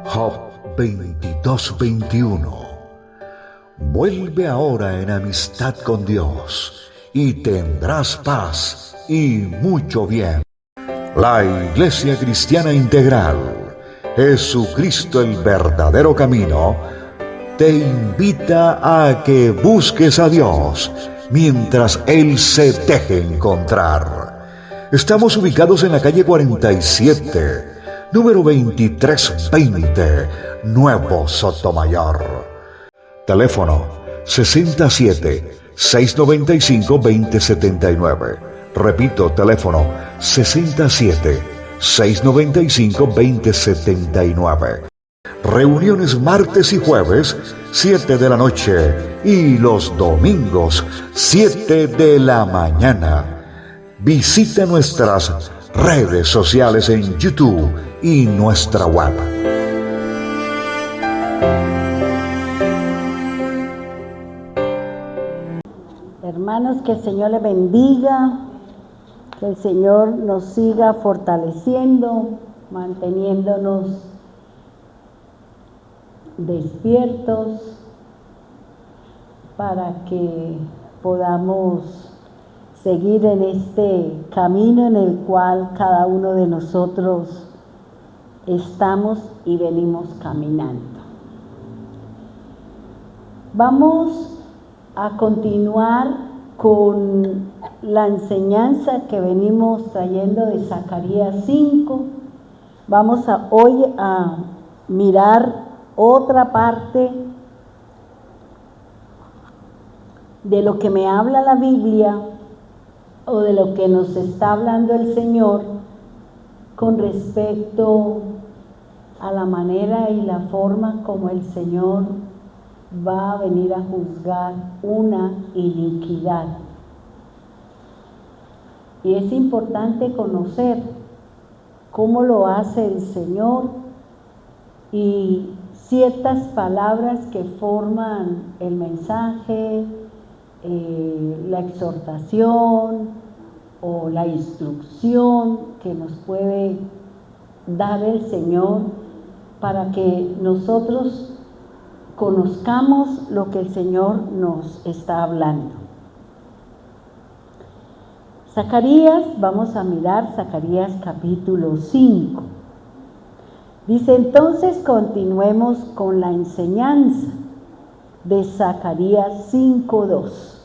Job 22:21. Vuelve ahora en amistad con Dios y tendrás paz y mucho bien. La Iglesia Cristiana Integral, Jesucristo el verdadero camino, te invita a que busques a Dios mientras Él se deje encontrar. Estamos ubicados en la calle 47, número 2320, Nuevo Sotomayor. Teléfono 67-695-2079. Repito, teléfono 67-695-2079. Reuniones martes y jueves, 7 de la noche, y los domingos, 7 de la mañana. Visita nuestras redes sociales en YouTube y nuestra web. Hermanos, que el Señor les bendiga, que el Señor nos siga fortaleciendo, manteniéndonos despiertos para que podamos seguir en este camino en el cual cada uno de nosotros estamos y venimos caminando. Vamos a continuar con la enseñanza que venimos trayendo de Zacarías 5. Vamos hoy a mirar otra parte de lo que me habla la Biblia o de lo que nos está hablando el Señor con respecto a la manera y la forma como el Señor va a venir a juzgar una iniquidad. Y es importante conocer cómo lo hace el Señor y ciertas palabras que forman el mensaje, la exhortación o la instrucción que nos puede dar el Señor para que nosotros conozcamos lo que el Señor nos está hablando. Zacarías, vamos a mirar Zacarías capítulo 5. Dice, entonces continuemos con la enseñanza de Zacarías 5:2.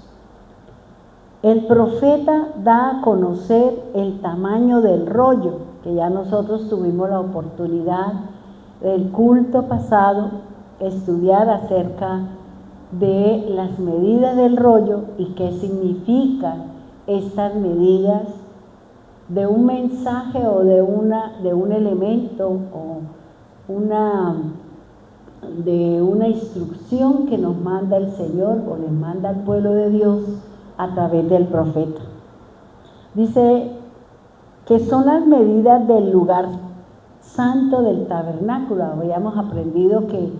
El profeta da a conocer el tamaño del rollo, que ya nosotros tuvimos la oportunidad del culto pasado estudiar acerca de las medidas del rollo y qué significan estas medidas de un mensaje o de un elemento o de una instrucción que nos manda el Señor o les manda al pueblo de Dios a través del profeta. Dice que son las medidas del lugar santo del tabernáculo. Habíamos aprendido que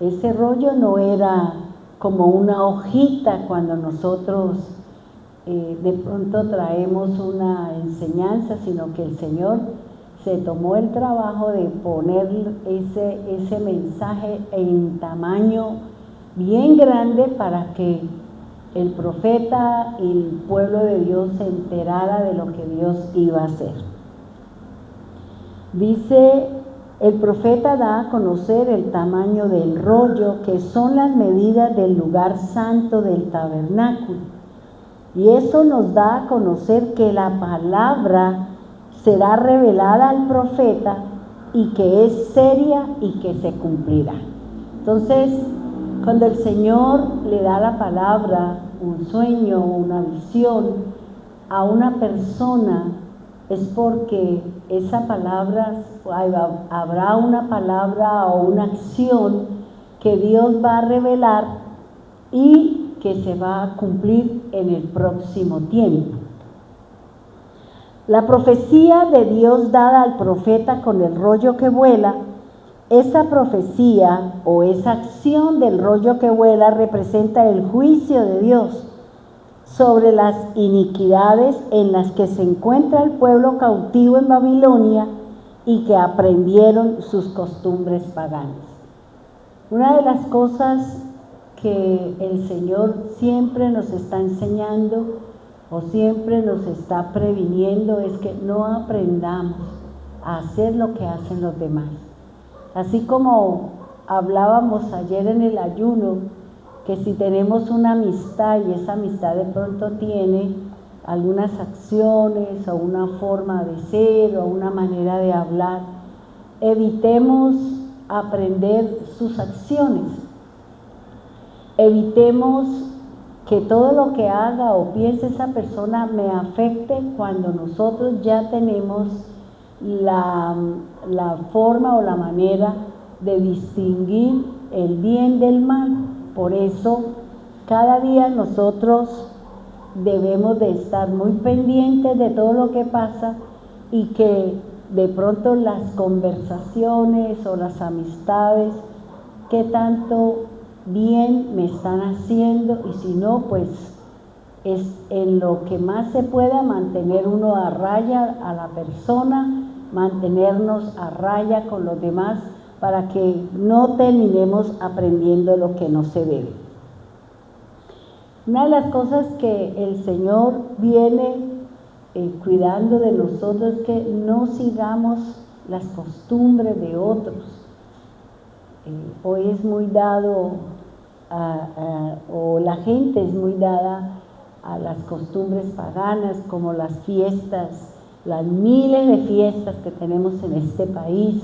ese rollo no era como una hojita cuando nosotros de pronto traemos una enseñanza, sino que el Señor se tomó el trabajo de poner ese mensaje en tamaño bien grande para que el profeta y el pueblo de Dios se enterara de lo que Dios iba a hacer. Dice, el profeta da a conocer el tamaño del rollo, que son las medidas del lugar santo del tabernáculo. Y eso nos da a conocer que la palabra será revelada al profeta y que es seria y que se cumplirá. Entonces, cuando el Señor le da la palabra, un sueño, una visión a una persona, es porque esa palabra, habrá una palabra o una acción que Dios va a revelar y que se va a cumplir en el próximo tiempo. La profecía de Dios dada al profeta con el rollo que vuela, esa profecía o esa acción del rollo que vuela representa el juicio de Dios sobre las iniquidades en las que se encuentra el pueblo cautivo en Babilonia y que aprendieron sus costumbres paganas. Una de las cosas que el Señor siempre nos está enseñando o siempre nos está previniendo es que no aprendamos a hacer lo que hacen los demás. Así como hablábamos ayer en el ayuno, que si tenemos una amistad y esa amistad de pronto tiene algunas acciones o una forma de ser o una manera de hablar, evitemos aprender sus acciones. Evitemos que todo lo que haga o piense esa persona me afecte cuando nosotros ya tenemos la forma o la manera de distinguir el bien del mal. Por eso, cada día nosotros debemos de estar muy pendientes de todo lo que pasa y que de pronto las conversaciones o las amistades, qué tanto bien me están haciendo, y si no, pues es en lo que más se pueda mantener uno a raya a la persona, mantenernos a raya con los demás para que no terminemos aprendiendo lo que no se debe. Una de las cosas que el Señor viene cuidando de nosotros es que no sigamos las costumbres de otros. Hoy es muy dado o la gente es muy dada a las costumbres paganas, como las fiestas, las miles de fiestas que tenemos en este país,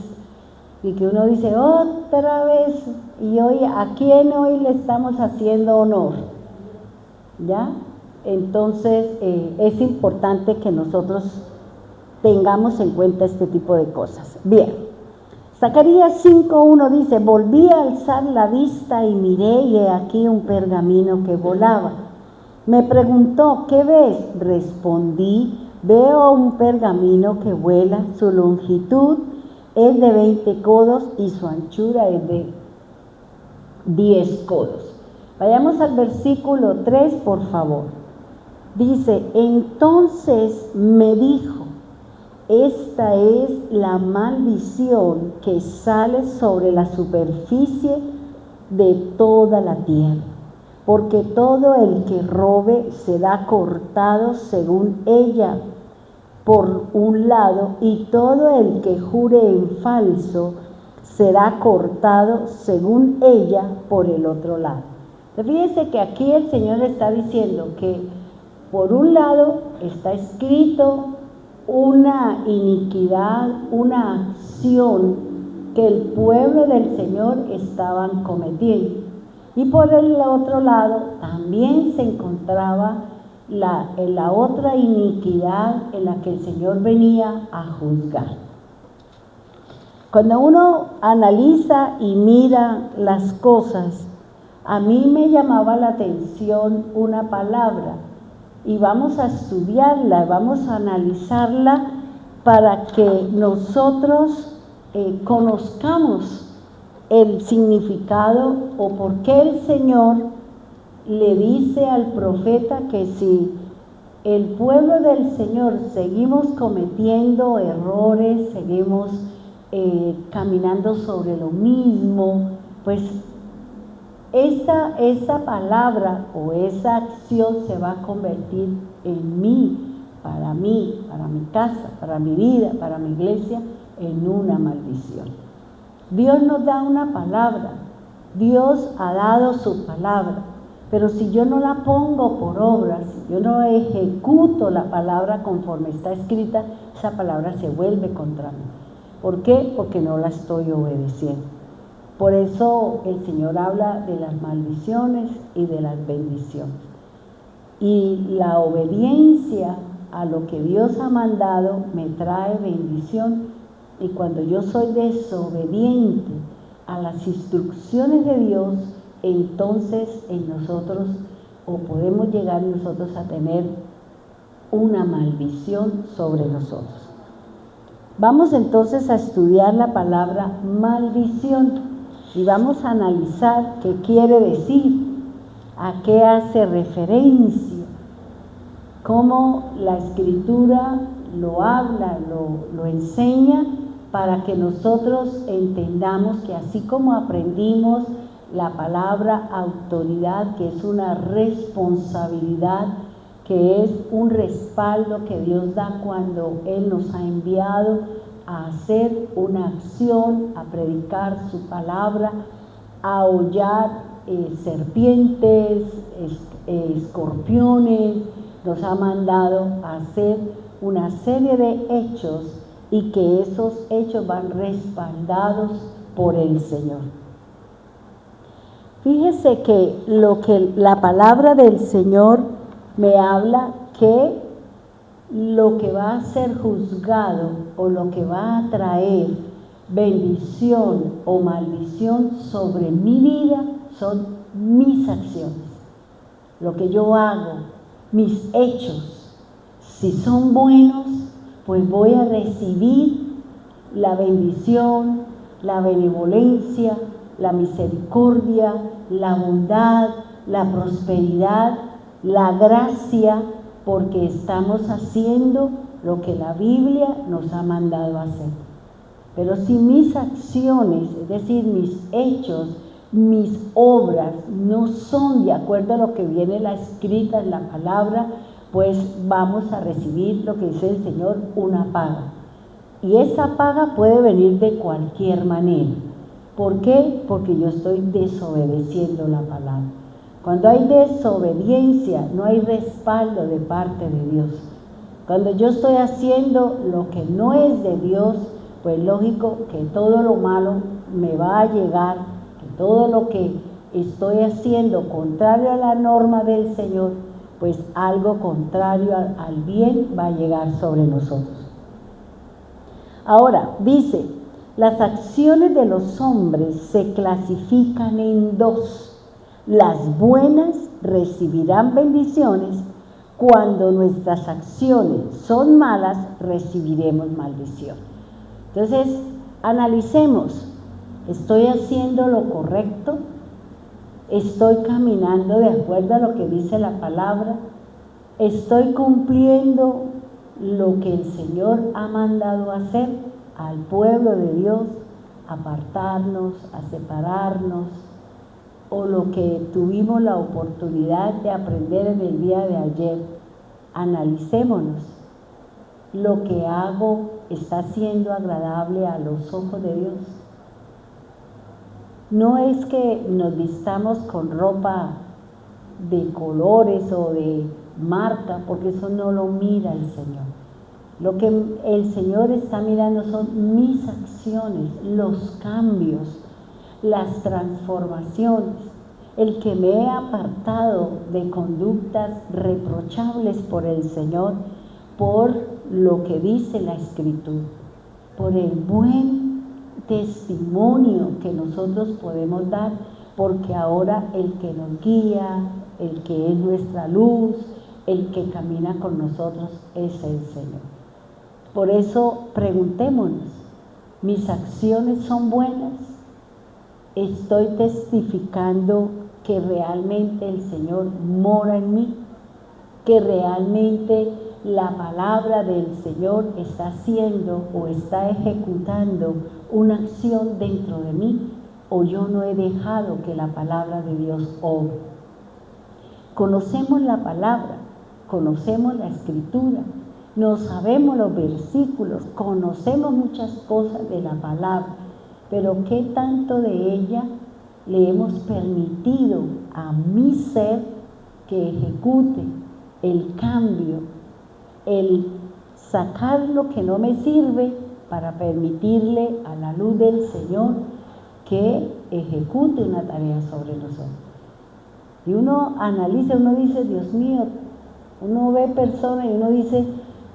y que uno dice otra vez, y hoy, ¿a quién hoy le estamos haciendo honor? ¿Ya? Entonces es importante que nosotros tengamos en cuenta este tipo de cosas. Bien, Zacarías 5:1 dice: volví a alzar la vista y miré, y he aquí un pergamino que volaba. Me preguntó: ¿qué ves? Respondí: veo un pergamino que vuela, su longitud es de 20 codos y su anchura es de 10 codos. Vayamos al versículo 3, por favor. Dice: entonces me dijo: esta es la maldición que sale sobre la superficie de toda la tierra, porque todo el que robe será cortado según ella por un lado, y todo el que jure en falso será cortado según ella por el otro lado. Fíjense que aquí el Señor está diciendo que por un lado está escrito una iniquidad, una acción que el pueblo del Señor estaban cometiendo, y por el otro lado también se encontraba la otra iniquidad en la que el Señor venía a juzgar. Cuando uno analiza y mira las cosas, a mí me llamaba la atención una palabra, y vamos a estudiarla, vamos a analizarla para que nosotros conozcamos el significado o por qué el Señor le dice al profeta que si el pueblo del Señor seguimos cometiendo errores, seguimos caminando sobre lo mismo, pues esa palabra o esa acción se va a convertir en mí, para mi casa, para mi vida, para mi iglesia, en una maldición. Dios nos da una palabra, Dios ha dado su palabra, pero si yo no la pongo por obra, si yo no ejecuto la palabra conforme está escrita, esa palabra se vuelve contra mí. ¿Por qué? Porque no la estoy obedeciendo. Por eso el Señor habla de las maldiciones y de las bendiciones. Y la obediencia a lo que Dios ha mandado me trae bendición, y cuando yo soy desobediente a las instrucciones de Dios, entonces en nosotros, o podemos llegar nosotros a tener una maldición sobre nosotros. Vamos entonces a estudiar la palabra maldición y vamos a analizar qué quiere decir, a qué hace referencia, cómo la Escritura lo habla, lo enseña, para que nosotros entendamos que así como aprendimos la palabra autoridad, que es una responsabilidad, que es un respaldo que Dios da cuando Él nos ha enviado a hacer una acción, a predicar su palabra, a hollar serpientes, escorpiones, nos ha mandado a hacer una serie de hechos y que esos hechos van respaldados por el Señor. Fíjese que lo que la palabra del Señor me habla, que lo que va a ser juzgado o lo que va a traer bendición o maldición sobre mi vida son mis acciones, lo que yo hago, mis hechos. Si son buenos, pues voy a recibir la bendición, la benevolencia, la misericordia, la bondad, la prosperidad, la gracia, porque estamos haciendo lo que la Biblia nos ha mandado hacer. Pero si mis acciones, es decir, mis hechos, mis obras no son de acuerdo a lo que viene la escrita en la palabra, pues vamos a recibir lo que dice el Señor, una paga. Y esa paga puede venir de cualquier manera. ¿Por qué? Porque yo estoy desobedeciendo la palabra. Cuando hay desobediencia, no hay respaldo de parte de Dios. Cuando yo estoy haciendo lo que no es de Dios, pues lógico que todo lo malo me va a llegar, que todo lo que estoy haciendo contrario a la norma del Señor, pues algo contrario al bien va a llegar sobre nosotros. Ahora, dice, las acciones de los hombres se clasifican en dos. Las buenas recibirán bendiciones, cuando nuestras acciones son malas, recibiremos maldición. Entonces, analicemos, ¿estoy haciendo lo correcto? ¿Estoy caminando de acuerdo a lo que dice la palabra? ¿Estoy cumpliendo lo que el Señor ha mandado hacer al pueblo de Dios? Apartarnos, a separarnos, o lo que tuvimos la oportunidad de aprender en el día de ayer. Analicémonos. ¿Lo que hago está siendo agradable a los ojos de Dios? No es que nos vistamos con ropa de colores o de marca, porque eso no lo mira el Señor. Lo que el Señor está mirando son mis acciones, los cambios, las transformaciones, el que me he apartado de conductas reprochables por el Señor, por lo que dice la Escritura, por el buen testimonio que nosotros podemos dar, porque ahora el que nos guía, el que es nuestra luz, el que camina con nosotros es el Señor. Por eso preguntémonos, ¿mis acciones son buenas? ¿Estoy testificando que realmente el Señor mora en mí? ¿Que realmente la palabra del Señor está haciendo o está ejecutando una acción dentro de mí? ¿O yo no he dejado que la palabra de Dios obre? Conocemos la palabra, conocemos la Escritura, nos sabemos los versículos, conocemos muchas cosas de la palabra, pero ¿qué tanto de ella le hemos permitido a mi ser que ejecute el cambio, el sacar lo que no me sirve para permitirle a la luz del Señor que ejecute una tarea sobre nosotros? Y uno analiza, uno dice, Dios mío, uno ve personas y uno dice,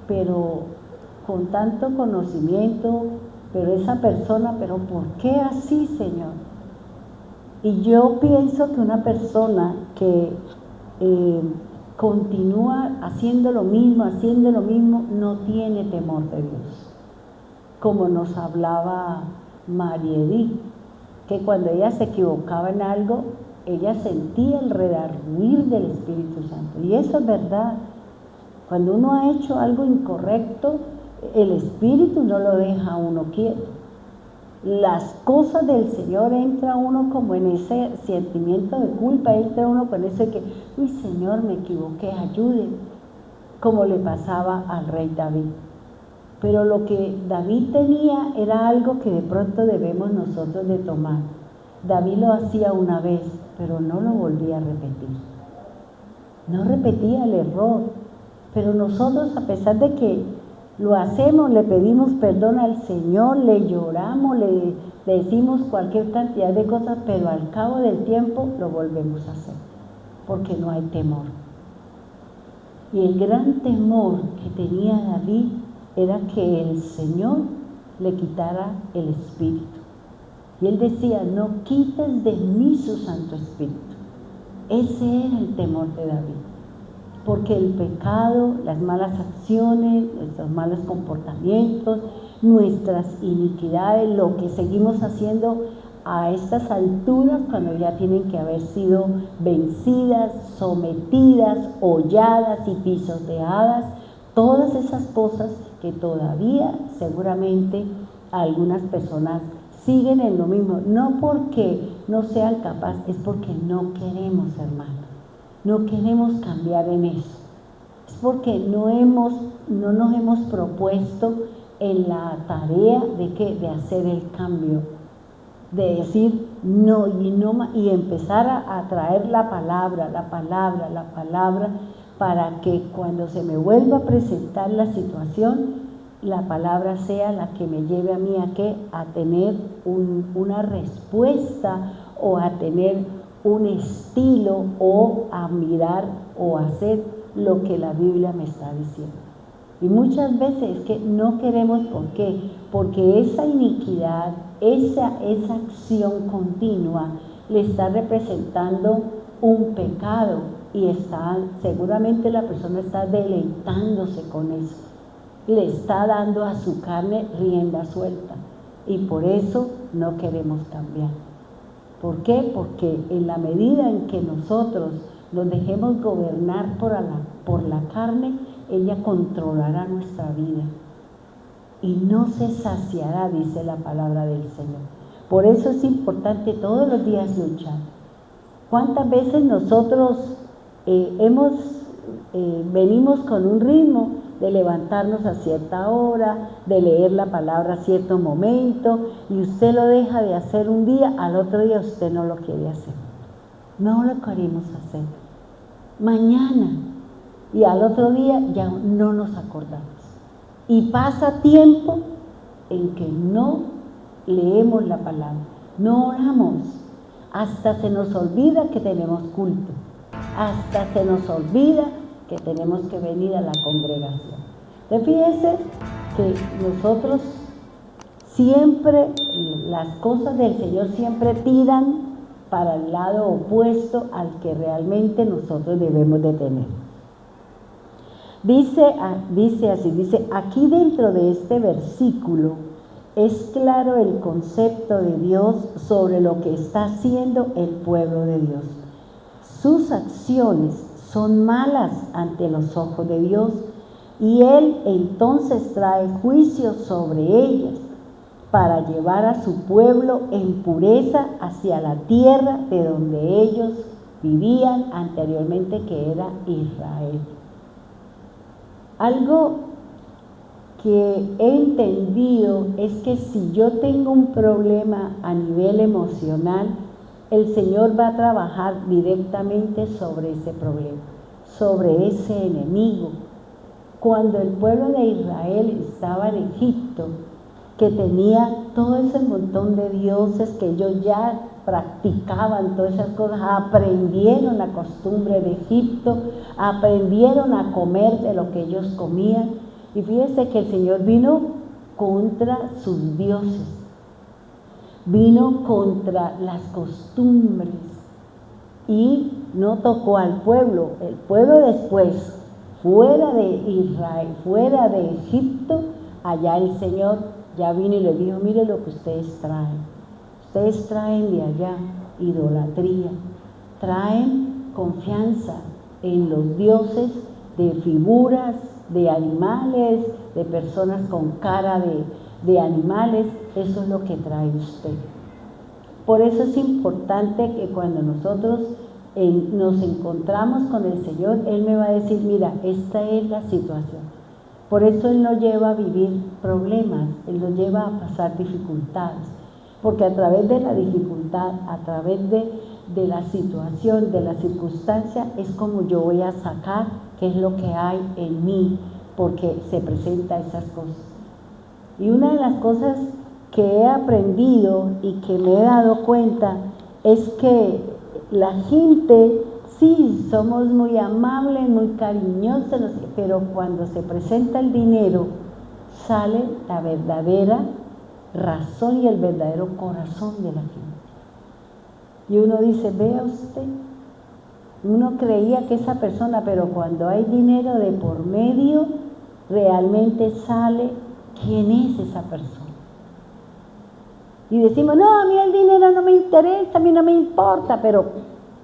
pero con tanto conocimiento, pero esa persona, pero ¿por qué así, Señor? Y yo pienso que una persona que continúa haciendo lo mismo, no tiene temor de Dios. Como nos hablaba María Edith, que cuando ella se equivocaba en algo, ella sentía el redarguir del Espíritu Santo. Y eso es verdad. Cuando uno ha hecho algo incorrecto, el Espíritu no lo deja a uno quieto. Las cosas del Señor entra uno como en ese sentimiento de culpa, entra uno con ese que, uy Señor, me equivoqué, ayude, como le pasaba al rey David. Pero lo que David tenía era algo que de pronto debemos nosotros de tomar. David lo hacía una vez, pero no lo volvía a repetir. No repetía el error, pero nosotros, a pesar de que lo hacemos, le pedimos perdón al Señor, le lloramos, le decimos cualquier cantidad de cosas, pero al cabo del tiempo lo volvemos a hacer, porque no hay temor. Y el gran temor que tenía David era que el Señor le quitara el Espíritu. Y él decía, no quites de mí su Santo Espíritu. Ese era el temor de David. Porque el pecado, las malas acciones, nuestros malos comportamientos, nuestras iniquidades, lo que seguimos haciendo a estas alturas, cuando ya tienen que haber sido vencidas, sometidas, holladas y pisoteadas, todas esas cosas que todavía seguramente algunas personas siguen en lo mismo, no porque no sean capaces, es porque no queremos, hermano. No queremos cambiar en eso. Es porque no nos hemos propuesto en la tarea de hacer el cambio, de decir no y empezar a traer la palabra, para que cuando se me vuelva a presentar la situación, la palabra sea la que me lleve a mí a tener una respuesta o a tener un estilo o a mirar o a hacer lo que la Biblia me está diciendo. Y muchas veces es que no queremos, ¿por qué? Porque esa iniquidad, esa acción continua le está representando un pecado y seguramente la persona está deleitándose con eso. Le está dando a su carne rienda suelta y por eso no queremos cambiar. ¿Por qué? Porque en la medida en que nosotros nos dejemos gobernar por la carne, ella controlará nuestra vida y no se saciará, dice la palabra del Señor. Por eso es importante todos los días luchar. ¿Cuántas veces nosotros venimos con un ritmo de levantarnos a cierta hora, de leer la palabra a cierto momento, y usted lo deja de hacer un día, al otro día usted no lo quiere hacer. No lo queremos hacer. Mañana, y al otro día ya no nos acordamos. Y pasa tiempo en que no leemos la palabra, no oramos, hasta se nos olvida que tenemos culto, hasta se nos olvida que tenemos que venir a la congregación. Entonces fíjense que nosotros siempre, las cosas del Señor siempre tiran para el lado opuesto al que realmente nosotros debemos de tener. Dice así, aquí dentro de este versículo es claro el concepto de Dios sobre lo que está haciendo el pueblo de Dios. Sus acciones son malas ante los ojos de Dios y Él entonces trae juicio sobre ellas para llevar a su pueblo en pureza hacia la tierra de donde ellos vivían anteriormente, que era Israel. Algo que he entendido es que si yo tengo un problema a nivel emocional, el Señor va a trabajar directamente sobre ese problema, sobre ese enemigo. Cuando el pueblo de Israel estaba en Egipto, que tenía todo ese montón de dioses que ellos ya practicaban, todas esas cosas, aprendieron la costumbre de Egipto, aprendieron a comer de lo que ellos comían. Y fíjense que el Señor vino contra sus dioses, vino contra las costumbres y no tocó al pueblo. El pueblo después, fuera de Israel, fuera de Egipto, allá el Señor ya vino y le dijo, mire lo que ustedes traen. Ustedes traen de allá idolatría, traen confianza en los dioses de figuras, de animales, de personas con cara de animales. Eso es lo que trae usted. Por eso es importante que cuando nosotros nos encontramos con el Señor, Él me va a decir, mira, esta es la situación. Por eso Él nos lleva a vivir problemas, Él nos lleva a pasar dificultades, porque a través de la dificultad, a través de la situación, de la circunstancia, es como yo voy a sacar qué es lo que hay en mí, porque se presentan esas cosas. Y una de las cosas que he aprendido y que me he dado cuenta es que la gente, sí, somos muy amables, muy cariñosos, pero cuando se presenta el dinero, sale la verdadera razón y el verdadero corazón de la gente. Y uno dice, vea usted, uno creía que esa persona, pero cuando hay dinero de por medio, realmente sale quién es esa persona. Y decimos, no, a mí el dinero no me interesa, a mí no me importa, pero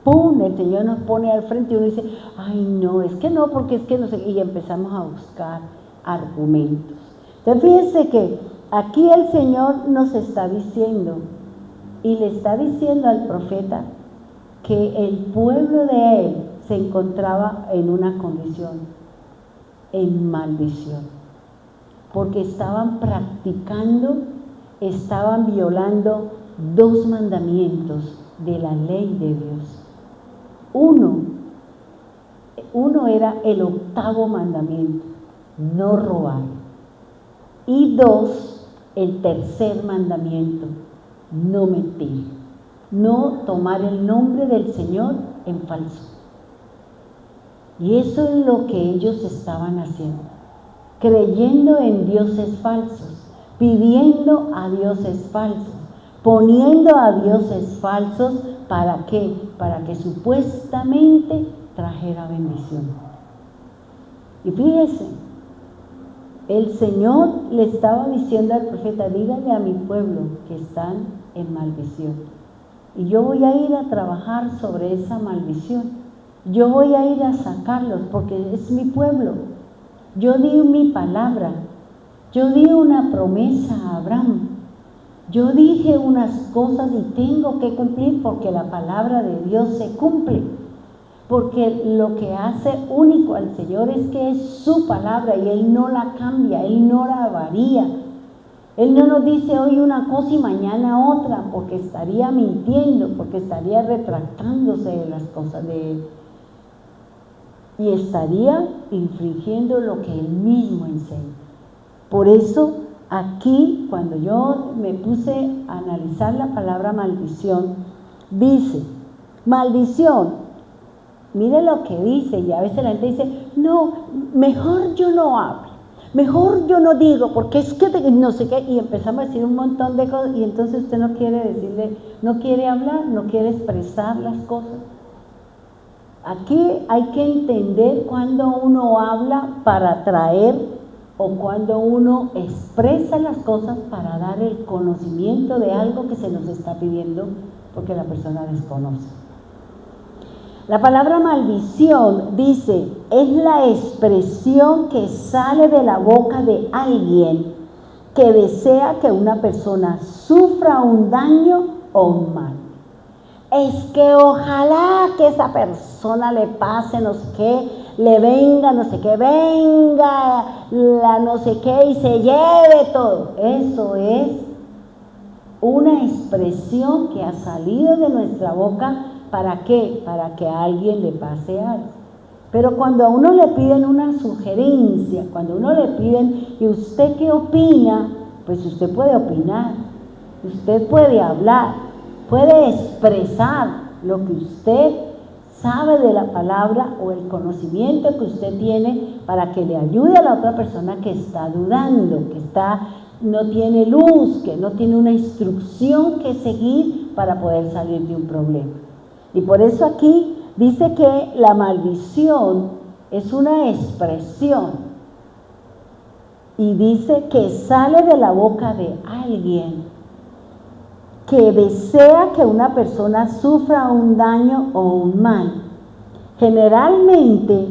¡pum!, el Señor nos pone al frente y uno dice, ay no, es que no, porque es que no sé, y empezamos a buscar argumentos. Entonces fíjense que aquí el Señor nos está diciendo, y le está diciendo al profeta, que el pueblo de él se encontraba en una condición, en maldición, porque estaban practicando, estaban violando 2 mandamientos de la ley de Dios. Uno era el 8º mandamiento, no robar. Y 2, el 3er mandamiento, no mentir, no tomar el nombre del Señor en falso. Y eso es lo que ellos estaban haciendo, creyendo en dioses falsos, pidiendo a dioses falsos, poniendo a dioses falsos, ¿para qué? Para que supuestamente trajera bendición. Y fíjese, el Señor le estaba diciendo al profeta, dígale a mi pueblo que están en maldición. Y yo voy a ir a trabajar sobre esa maldición. Yo voy a ir a sacarlos porque es mi pueblo. Yo di mi palabra. Yo di una promesa a Abraham. Yo dije unas cosas y tengo que cumplir porque la palabra de Dios se cumple. Porque lo que hace único al Señor es que es su palabra y Él no la cambia, Él no la varía. Él no nos dice hoy una cosa y mañana otra, porque estaría mintiendo, porque estaría retractándose de las cosas de Él. Y estaría infringiendo lo que Él mismo enseña. Por eso, aquí, cuando yo me puse a analizar la palabra maldición, dice, maldición, mire lo que dice, y a veces la gente dice, no, mejor yo no hablo, mejor yo no digo, porque es que no sé qué, y empezamos a decir un montón de cosas, y entonces usted no quiere decirle, no quiere hablar, no quiere expresar las cosas. Aquí hay que entender cuando uno habla para traer, o cuando uno expresa las cosas para dar el conocimiento de algo que se nos está pidiendo, porque la persona desconoce. La palabra maldición, dice, es la expresión que sale de la boca de alguien que desea que una persona sufra un daño o un mal. Es que ojalá que esa persona le pase no sé qué, le venga no sé qué, venga la no sé qué y se lleve todo. Eso es una expresión que ha salido de nuestra boca. ¿Para qué? Para que a alguien le pase algo. Pero cuando a uno le piden una sugerencia, cuando a uno le piden, ¿y usted qué opina? Pues usted puede opinar, usted puede hablar, puede expresar lo que usted sabe de la palabra o el conocimiento que usted tiene para que le ayude a la otra persona que está dudando, que no tiene luz, que no tiene una instrucción que seguir para poder salir de un problema. Y por eso aquí Dice que la maldición es una expresión y dice que sale de la boca de alguien que desea que una persona sufra un daño o un mal. Generalmente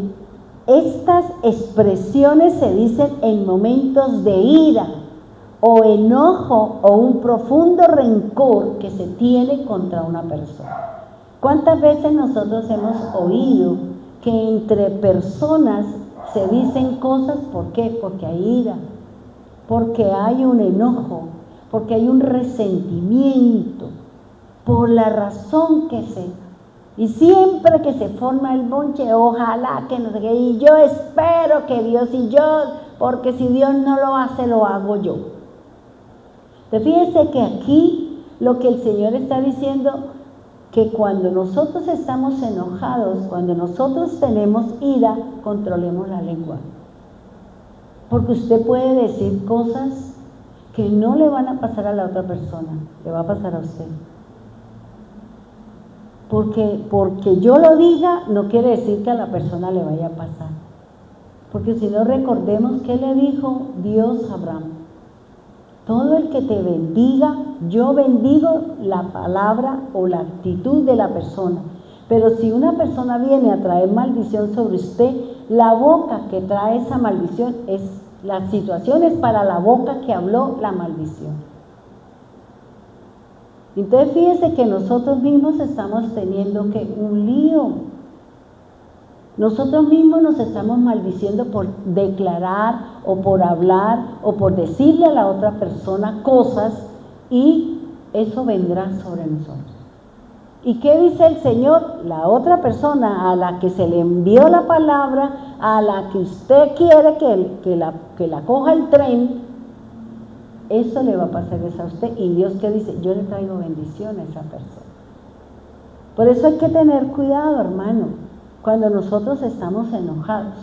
estas expresiones se dicen en momentos de ira o enojo o un profundo rencor que se tiene contra una persona. ¿Cuántas veces nosotros hemos oído que entre personas se dicen cosas? ¿Por qué? Porque hay ira, porque hay un enojo, porque hay un resentimiento, por la razón que sea. Y siempre que se forma el bonche, ojalá que no sé qué, y yo espero que Dios y yo, porque si Dios no lo hace, lo hago yo. Entonces fíjense que aquí lo que el Señor está diciendo, que cuando nosotros estamos enojados, cuando nosotros tenemos ira, controlemos la lengua. Porque usted puede decir cosas que no le van a pasar a la otra persona, le va a pasar a usted. Porque yo lo diga, no quiere decir que a la persona le vaya a pasar. Porque si no, recordemos qué le dijo Dios a Abraham. Todo el que te bendiga, yo bendigo la palabra o la actitud de la persona. Pero si una persona viene a traer maldición sobre usted, la boca que trae esa maldición la situación es para la boca que habló la maldición. Entonces fíjese que nosotros mismos estamos teniendo un lío. Nosotros mismos nos estamos maldiciendo por declarar o por hablar o por decirle a la otra persona cosas, y eso vendrá sobre nosotros. ¿Y qué dice el Señor? La otra persona a la que se le envió la palabra, a la que usted quiere que la coja el tren, eso le va a pasar a usted. Y Dios, ¿qué dice? Yo le traigo bendición a esa persona. Por eso hay que tener cuidado, hermano, cuando nosotros estamos enojados,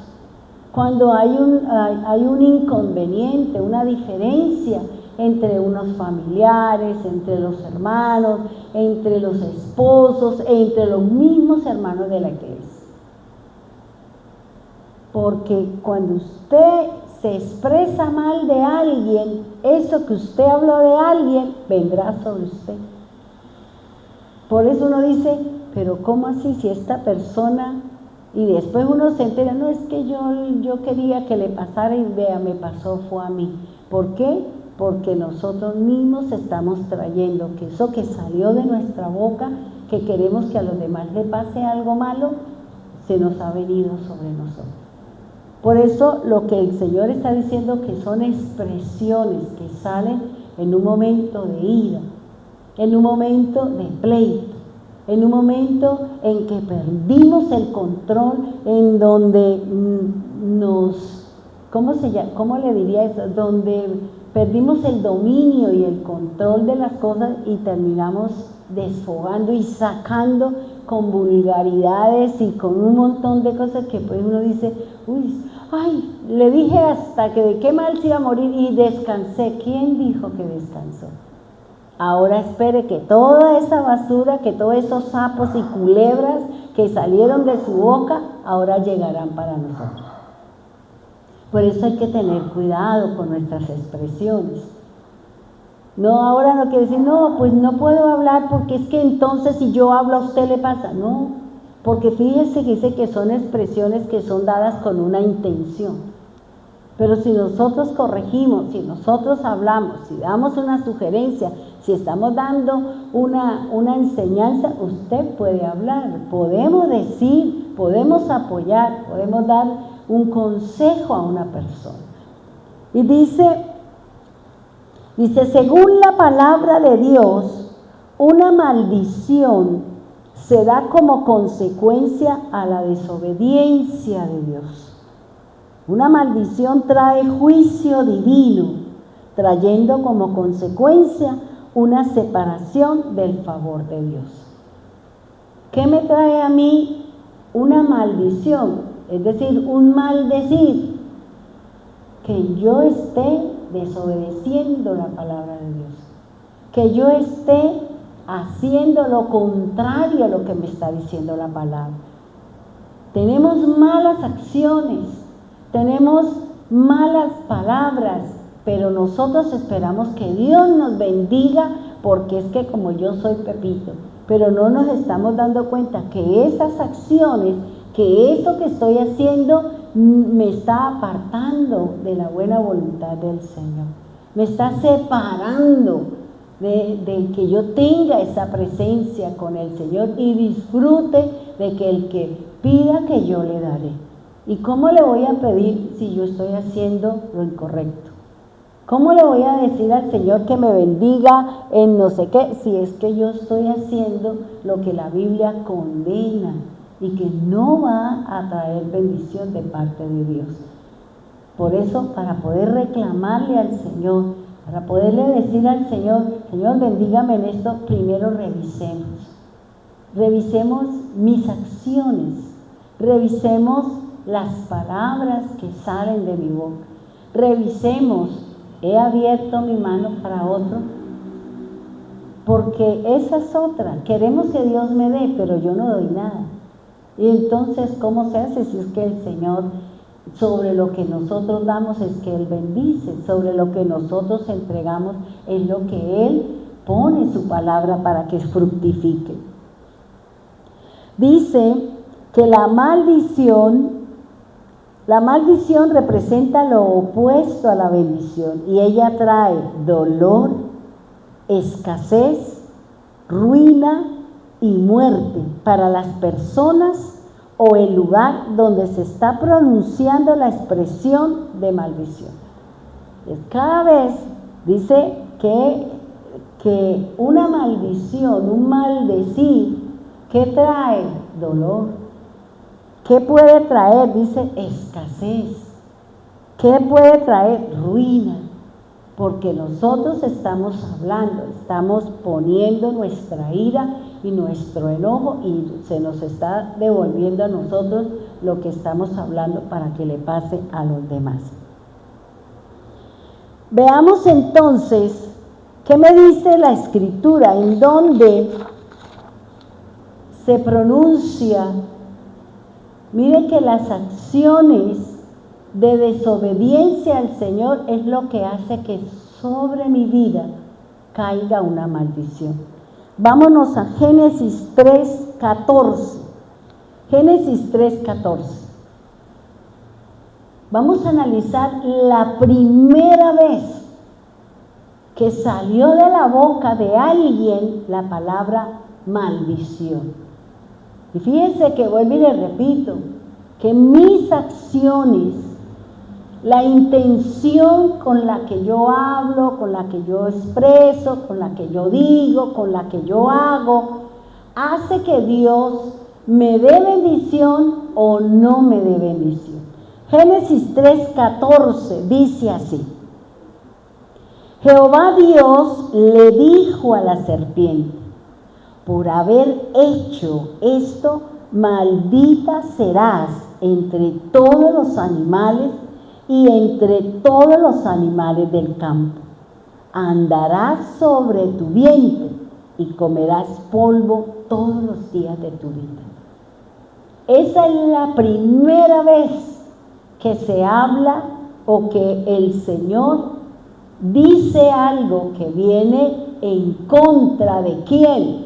cuando hay un inconveniente, una diferencia entre unos familiares, entre los hermanos, entre los esposos, entre los mismos hermanos de la iglesia. Porque cuando usted se expresa mal de alguien, eso que usted habló de alguien vendrá sobre usted. Por eso uno dice, pero ¿cómo así si esta persona? Y después uno se entera, no, es que yo quería que le pasara y vea, me pasó, fue a mí. ¿Por qué? Porque nosotros mismos estamos trayendo que eso que salió de nuestra boca, que queremos que a los demás le pase algo malo, se nos ha venido sobre nosotros. Por eso lo que el Señor está diciendo, que son expresiones que salen en un momento de ira, en un momento de pleito, en un momento en que perdimos el control, en donde ¿cómo le diría eso? Donde perdimos el dominio y el control de las cosas y terminamos desfogando y sacando con vulgaridades y con un montón de cosas que pues uno dice, le dije hasta que de qué mal se iba a morir y descansé. ¿Quién dijo que descansó? Ahora espere que toda esa basura, que todos esos sapos y culebras que salieron de su boca, ahora llegarán para nosotros. Por eso hay que tener cuidado con nuestras expresiones. No, ahora no quiere decir, no, pues no puedo hablar porque es que entonces si yo hablo a usted le pasa. No, porque fíjese que dice que son expresiones que son dadas con una intención. Pero si nosotros corregimos, si nosotros hablamos, si damos una sugerencia, si estamos dando una enseñanza, usted puede hablar, podemos decir, podemos apoyar, podemos dar un consejo a una persona. Y dice, según la palabra de Dios, una maldición se da como consecuencia a la desobediencia de Dios. Una maldición trae juicio divino, trayendo como consecuencia una separación del favor de Dios. ¿Qué me trae a mí una maldición? Es decir, un maldecir. Que yo esté desobedeciendo la palabra de Dios. Que yo esté haciendo lo contrario a lo que me está diciendo la palabra. tenemos malas acciones, tenemos malas palabras, pero nosotros esperamos que Dios nos bendiga porque es que como yo soy Pepito, pero no nos estamos dando cuenta que esas acciones, que eso que estoy haciendo me está apartando de la buena voluntad del Señor, me está separando de que yo tenga esa presencia con el Señor y disfrute de que el que pida que yo le daré. ¿Y cómo le voy a pedir si yo estoy haciendo lo incorrecto? ¿Cómo le voy a decir al Señor que me bendiga en no sé qué si es que yo estoy haciendo lo que la Biblia condena y que no va a traer bendición de parte de Dios? Por eso, para poder reclamarle al Señor, para poderle decir al Señor, Señor, bendígame en esto, primero revisemos mis acciones, revisemos las palabras que salen de mi boca, revisemos, he abierto mi mano para otro, porque esa es otra, queremos que Dios me dé, pero yo no doy nada. Y entonces, ¿cómo se hace si es que el Señor, sobre lo que nosotros damos es que Él bendice, sobre lo que nosotros entregamos es lo que Él pone su palabra para que fructifique? Dice que la maldición representa lo opuesto a la bendición y ella trae dolor, escasez, ruina y muerte para las personas o el lugar donde se está pronunciando la expresión de maldición. Cada vez dice que una maldición, un maldecir, ¿qué trae? Dolor. ¿Qué puede traer? Dice escasez. ¿Qué puede traer? Ruina. Porque nosotros estamos hablando, estamos poniendo nuestra ira y nuestro enojo y se nos está devolviendo a nosotros lo que estamos hablando para que le pase a los demás. Veamos entonces qué me dice la Escritura, en donde se pronuncia. Mire que las acciones de desobediencia al Señor es lo que hace que sobre mi vida caiga una maldición. Vámonos a Génesis 3:14. Génesis 3:14. Vamos a analizar la primera vez que salió de la boca de alguien la palabra maldición. Y fíjense que vuelvo y le repito, que mis acciones, la intención con la que yo hablo, con la que yo expreso, con la que yo digo, con la que yo hago, hace que Dios me dé bendición o no me dé bendición. Génesis 3:14 dice así: Jehová Dios le dijo a la serpiente: por haber hecho esto, maldita serás entre todos los animales y entre todos los animales del campo. Andarás sobre tu vientre y comerás polvo todos los días de tu vida. Esa es la primera vez que se habla o que el Señor dice algo que viene en contra de ¿quién?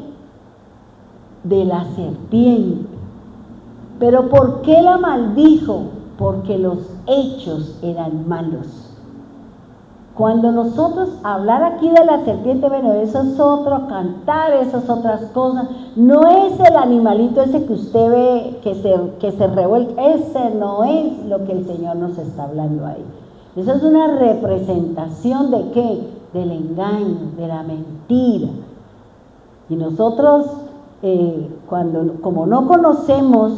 De la serpiente. ¿Pero por qué la maldijo? Porque los hechos eran malos. Cuando nosotros hablar aquí de la serpiente, bueno, eso es otro cantar, eso es otras cosas. No es el animalito ese que usted ve que se revuelca, ese no es lo que el Señor nos está hablando ahí. Eso es una representación de ¿qué? Del engaño, de la mentira. Y nosotros como no conocemos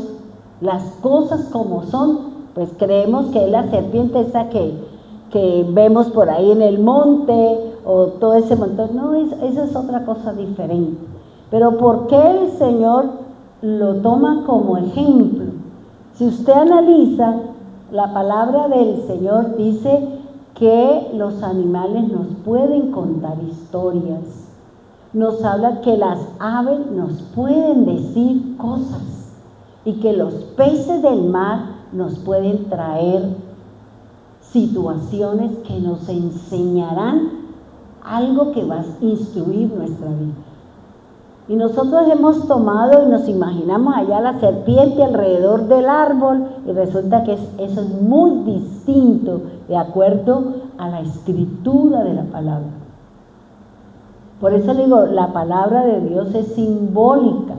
las cosas como son, pues creemos que es la serpiente esa que vemos por ahí en el monte o todo ese montón. No, eso es otra cosa diferente. Pero ¿por qué el Señor lo toma como ejemplo? Si usted analiza, la palabra del Señor dice que los animales nos pueden contar historias. Nos habla que las aves nos pueden decir cosas. y que los peces del mar nos pueden traer situaciones que nos enseñarán algo que va a instruir nuestra vida. Y nosotros hemos tomado y nos imaginamos allá la serpiente alrededor del árbol y resulta que eso es muy distinto de acuerdo a la escritura de la palabra. Por eso digo, la palabra de Dios es simbólica.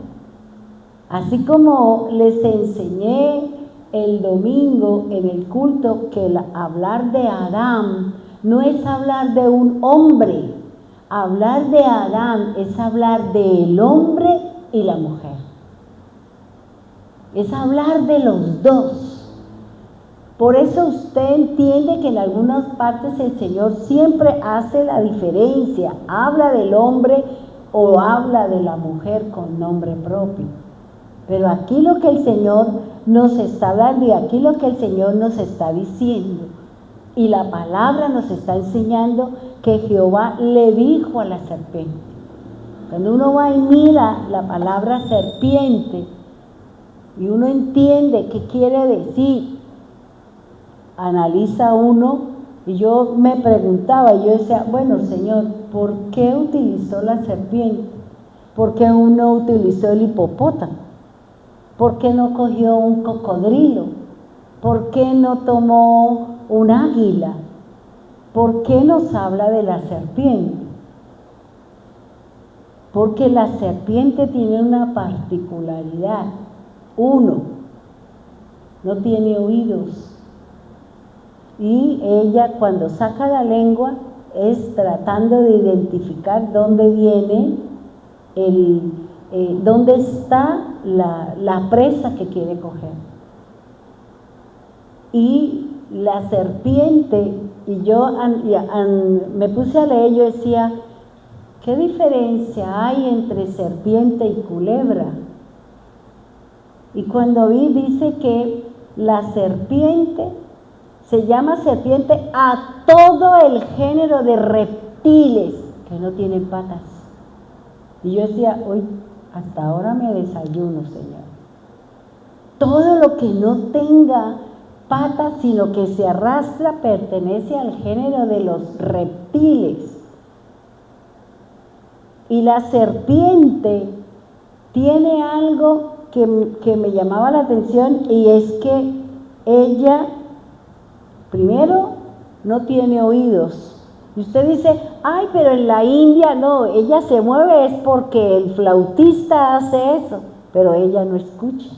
Así como les enseñé el domingo en el culto que hablar de Adán no es hablar de un hombre, hablar de Adán es hablar del hombre y la mujer. Es hablar de los dos. Por eso usted entiende que en algunas partes el Señor siempre hace la diferencia, habla del hombre o habla de la mujer con nombre propio. Pero aquí lo que el Señor nos está hablando y aquí lo que el Señor nos está diciendo y la palabra nos está enseñando que Jehová le dijo a la serpiente. Cuando uno va y mira la palabra serpiente y uno entiende qué quiere decir, analiza uno, y yo me preguntaba, yo decía, bueno, Señor, ¿por qué utilizó la serpiente? ¿Por qué uno utilizó el hipopótamo? ¿Por qué no cogió un cocodrilo? ¿Por qué no tomó un águila? ¿Por qué nos habla de la serpiente? Porque la serpiente tiene una particularidad. Uno, no tiene oídos. Y ella cuando saca la lengua es tratando de identificar dónde viene dónde está la presa que quiere coger. Y la serpiente, y yo me puse a leer, yo decía, ¿qué diferencia hay entre serpiente y culebra? Y cuando vi, dice que la serpiente se llama serpiente a todo el género de reptiles que no tienen patas. Y yo decía, hoy hasta ahora me desayuno, Señor. Todo lo que no tenga patas, sino que se arrastra, pertenece al género de los reptiles. Y la serpiente tiene algo que me llamaba la atención, y es que ella, primero, no tiene oídos. Y usted dice, ay, pero en la India no, ella se mueve es porque el flautista hace eso, pero ella no escucha,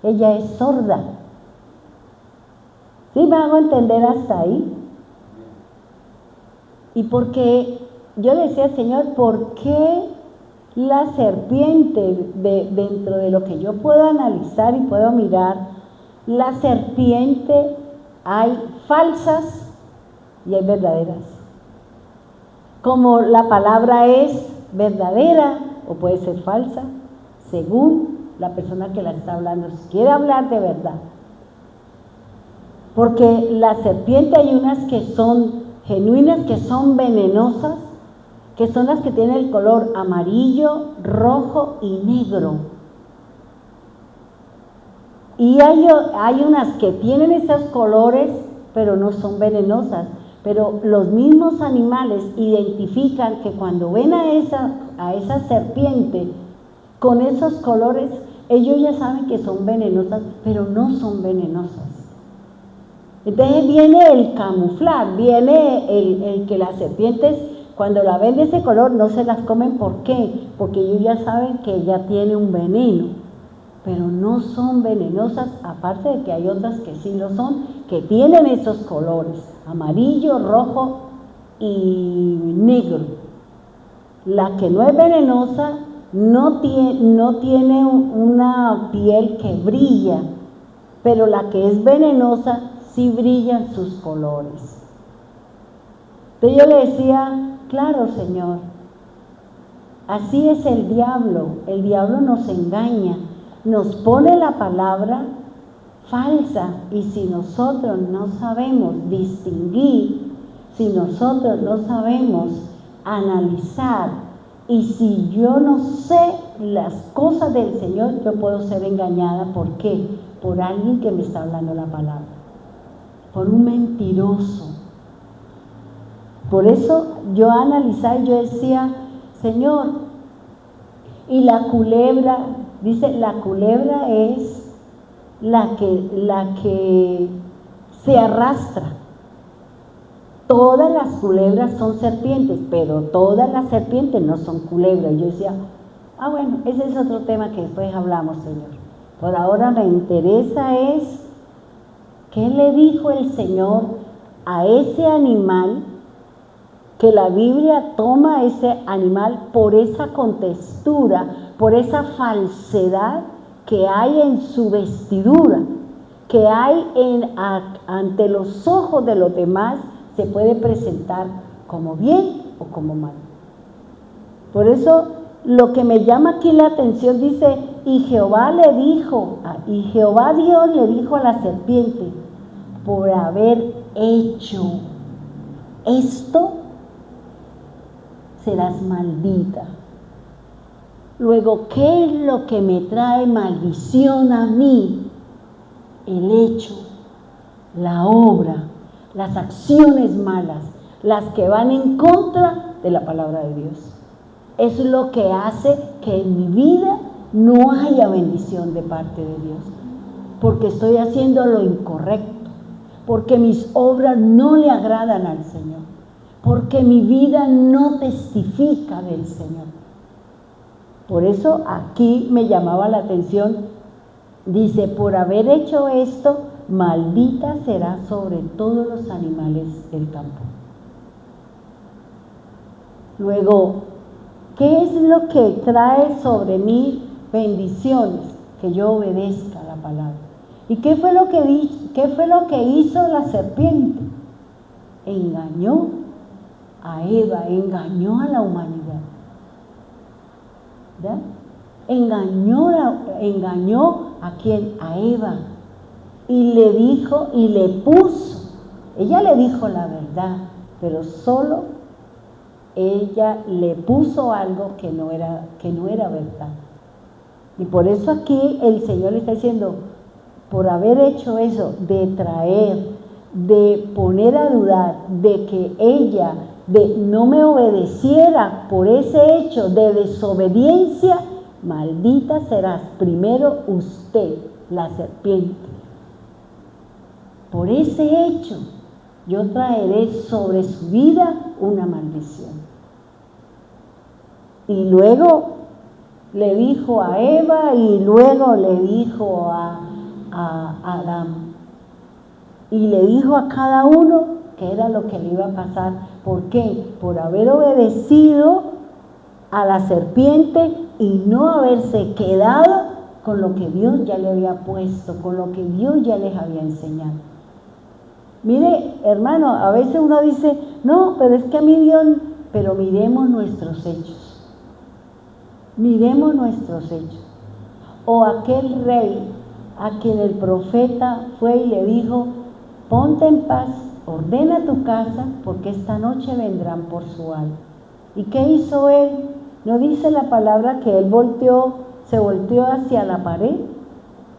ella es sorda. ¿Sí me hago entender hasta ahí? Y porque yo le decía, Señor, ¿por qué la serpiente, dentro de lo que yo puedo analizar y puedo mirar, la serpiente hay falsas y hay verdaderas? Como la palabra es verdadera o puede ser falsa, según la persona que la está hablando, si quiere hablar de verdad. Porque la serpiente hay unas que son genuinas, que son venenosas, que son las que tienen el color amarillo, rojo y negro. Y hay unas que tienen esos colores, pero no son venenosas. Pero los mismos animales identifican que cuando ven a esa serpiente con esos colores, ellos ya saben que son venenosas, pero no son venenosas. Entonces viene el camuflar, viene el que las serpientes, cuando la ven de ese color, no se las comen. ¿Por qué? Porque ellos ya saben que ella tiene un veneno, pero no son venenosas, aparte de que hay otras que sí lo son, que tienen esos colores, amarillo, rojo y negro. La que no es venenosa no tiene una piel que brilla, pero la que es venenosa sí brillan sus colores. Entonces yo le decía, claro, Señor, así es el diablo nos engaña, nos pone la palabra falsa, y si nosotros no sabemos distinguir, si nosotros no sabemos analizar Y si yo no sé las cosas del Señor, yo puedo ser engañada. ¿Por qué? Por alguien que me está hablando la palabra, por un mentiroso. Por eso yo analizaba y yo decía, Señor, y la culebra, dice, la culebra es la que se arrastra. Todas las culebras son serpientes, pero todas las serpientes no son culebras. Yo decía, bueno, ese es otro tema que después hablamos, Señor. Por ahora me interesa es, ¿qué le dijo el Señor a ese animal? Que la Biblia toma ese animal por esa contextura, por esa falsedad que hay en su vestidura, que hay ante los ojos de los demás, se puede presentar como bien o como mal. Por eso lo que me llama aquí la atención dice, y Jehová Dios le dijo a la serpiente, por haber hecho esto, serás maldita. Luego, ¿qué es lo que me trae maldición a mí? El hecho, la obra, las acciones malas, las que van en contra de la palabra de Dios. Es lo que hace que en mi vida no haya bendición de parte de Dios, porque estoy haciendo lo incorrecto, porque mis obras no le agradan al Señor, porque mi vida no testifica del Señor. Por eso aquí me llamaba la atención, dice, por haber hecho esto, maldita será sobre todos los animales del campo. Luego, ¿qué es lo que trae sobre mí bendiciones? Que yo obedezca la palabra. ¿Y qué fue lo que hizo la serpiente? Engañó a Eva, engañó a la humanidad. ¿Ya? Engañó a quién, a Eva, y le dijo y le puso, ella le dijo la verdad, pero solo ella le puso algo que no era verdad. Y por eso aquí el Señor le está diciendo, por haber hecho eso, de traer, de poner a dudar, de que ella no me obedeciera por ese hecho de desobediencia, maldita serás primero usted, la serpiente. Por ese hecho, yo traeré sobre su vida una maldición. Y luego le dijo a Eva y luego le dijo a Adán. Y le dijo a cada uno que era lo que le iba a pasar. ¿Por qué? Por haber obedecido a la serpiente y no haberse quedado con lo que Dios ya le había puesto, con lo que Dios ya les había enseñado. Mire, hermano, a veces uno dice, no, pero es que a mí Dios, pero miremos nuestros hechos. Miremos nuestros hechos. O aquel rey a quien el profeta fue y le dijo, ponte en paz, ordena tu casa, porque esta noche vendrán por su alma. ¿Y qué hizo él? ¿No dice la palabra que él se volteó hacia la pared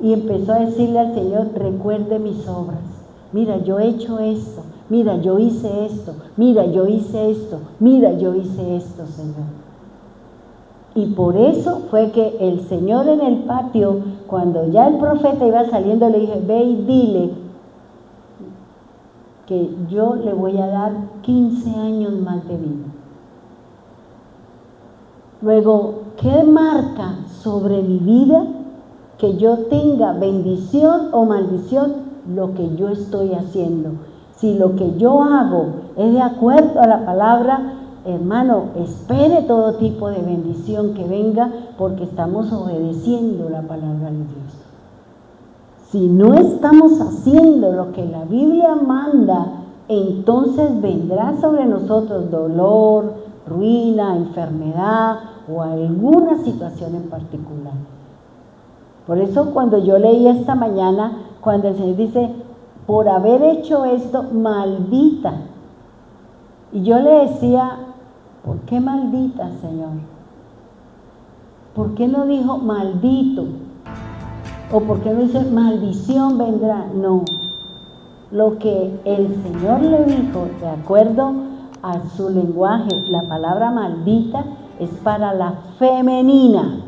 y empezó a decirle al Señor, recuerde mis obras? Mira, yo he hecho esto, mira, yo hice esto, mira, yo hice esto, mira, yo hice esto, Señor. Y por eso fue que el Señor en el patio, cuando ya el profeta iba saliendo, le dije, ve y dile que yo le voy a dar 15 años más de vida. Luego, ¿qué marca sobre mi vida que yo tenga bendición o maldición? Lo que yo estoy haciendo. Si lo que yo hago es de acuerdo a la palabra, hermano, espere todo tipo de bendición que venga, porque estamos obedeciendo la palabra de Dios. Si no estamos haciendo lo que la Biblia manda, entonces vendrá sobre nosotros dolor, ruina, enfermedad o alguna situación en particular. Por eso cuando yo leí esta mañana, cuando el Señor dice, por haber hecho esto, maldita. Y yo le decía, ¿por qué maldita, Señor? ¿Por qué no dijo maldito? ¿O por qué no dice maldición vendrá? No. Lo que el Señor le dijo, de acuerdo a su lenguaje, la palabra maldita es para la femenina.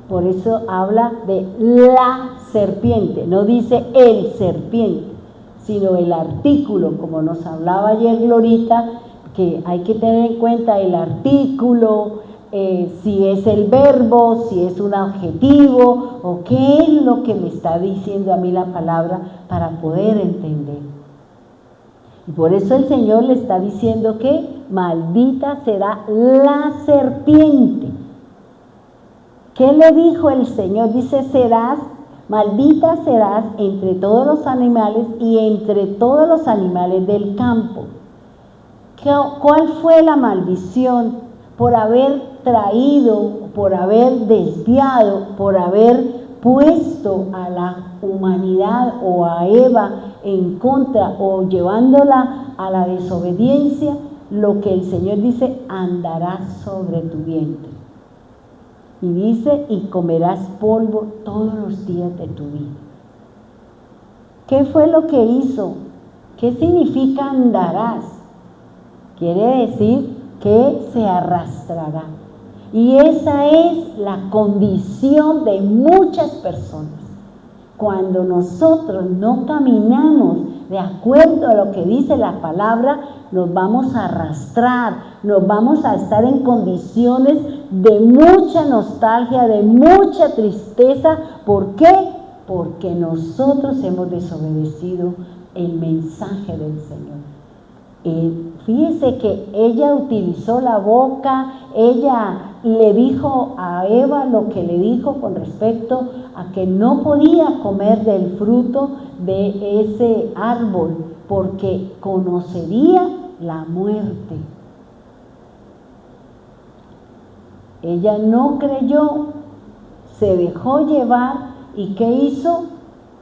Por eso habla de la serpiente, no dice el serpiente, sino el artículo, como nos hablaba ayer Glorita, que hay que tener en cuenta el artículo, si es el verbo, si es un adjetivo, o qué es lo que me está diciendo a mí la palabra para poder entender. Y por eso el Señor le está diciendo que maldita será la serpiente. ¿Qué le dijo el Señor? Dice, maldita serás entre todos los animales y entre todos los animales del campo. ¿Cuál fue la maldición? Por haber traído, por haber desviado, por haber puesto a la humanidad o a Eva en contra o llevándola a la desobediencia, lo que el Señor dice, andarás sobre tu vientre. Y dice, y comerás polvo todos los días de tu vida. ¿Qué fue lo que hizo? ¿Qué significa andarás? Quiere decir que se arrastrará. Y esa es la condición de muchas personas. Cuando nosotros no caminamos de acuerdo a lo que dice la palabra, nos vamos a arrastrar, nos vamos a estar en condiciones de mucha nostalgia, de mucha tristeza. ¿Por qué? Porque nosotros hemos desobedecido el mensaje del Señor. Fíjese que ella utilizó la boca, ella le dijo a Eva lo que le dijo con respecto a que no podía comer del fruto de ese árbol porque conocería la muerte. Ella no creyó, se dejó llevar y ¿qué hizo?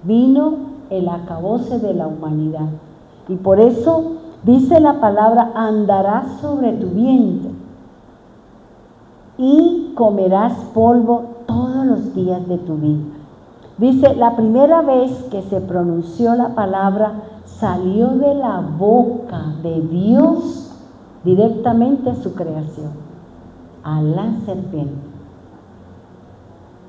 Vino el acabose de la humanidad. Y por eso dice la palabra, andarás sobre tu vientre y comerás polvo todos los días de tu vida. Dice, la primera vez que se pronunció la palabra, salió de la boca de Dios directamente a su creación, a la serpiente.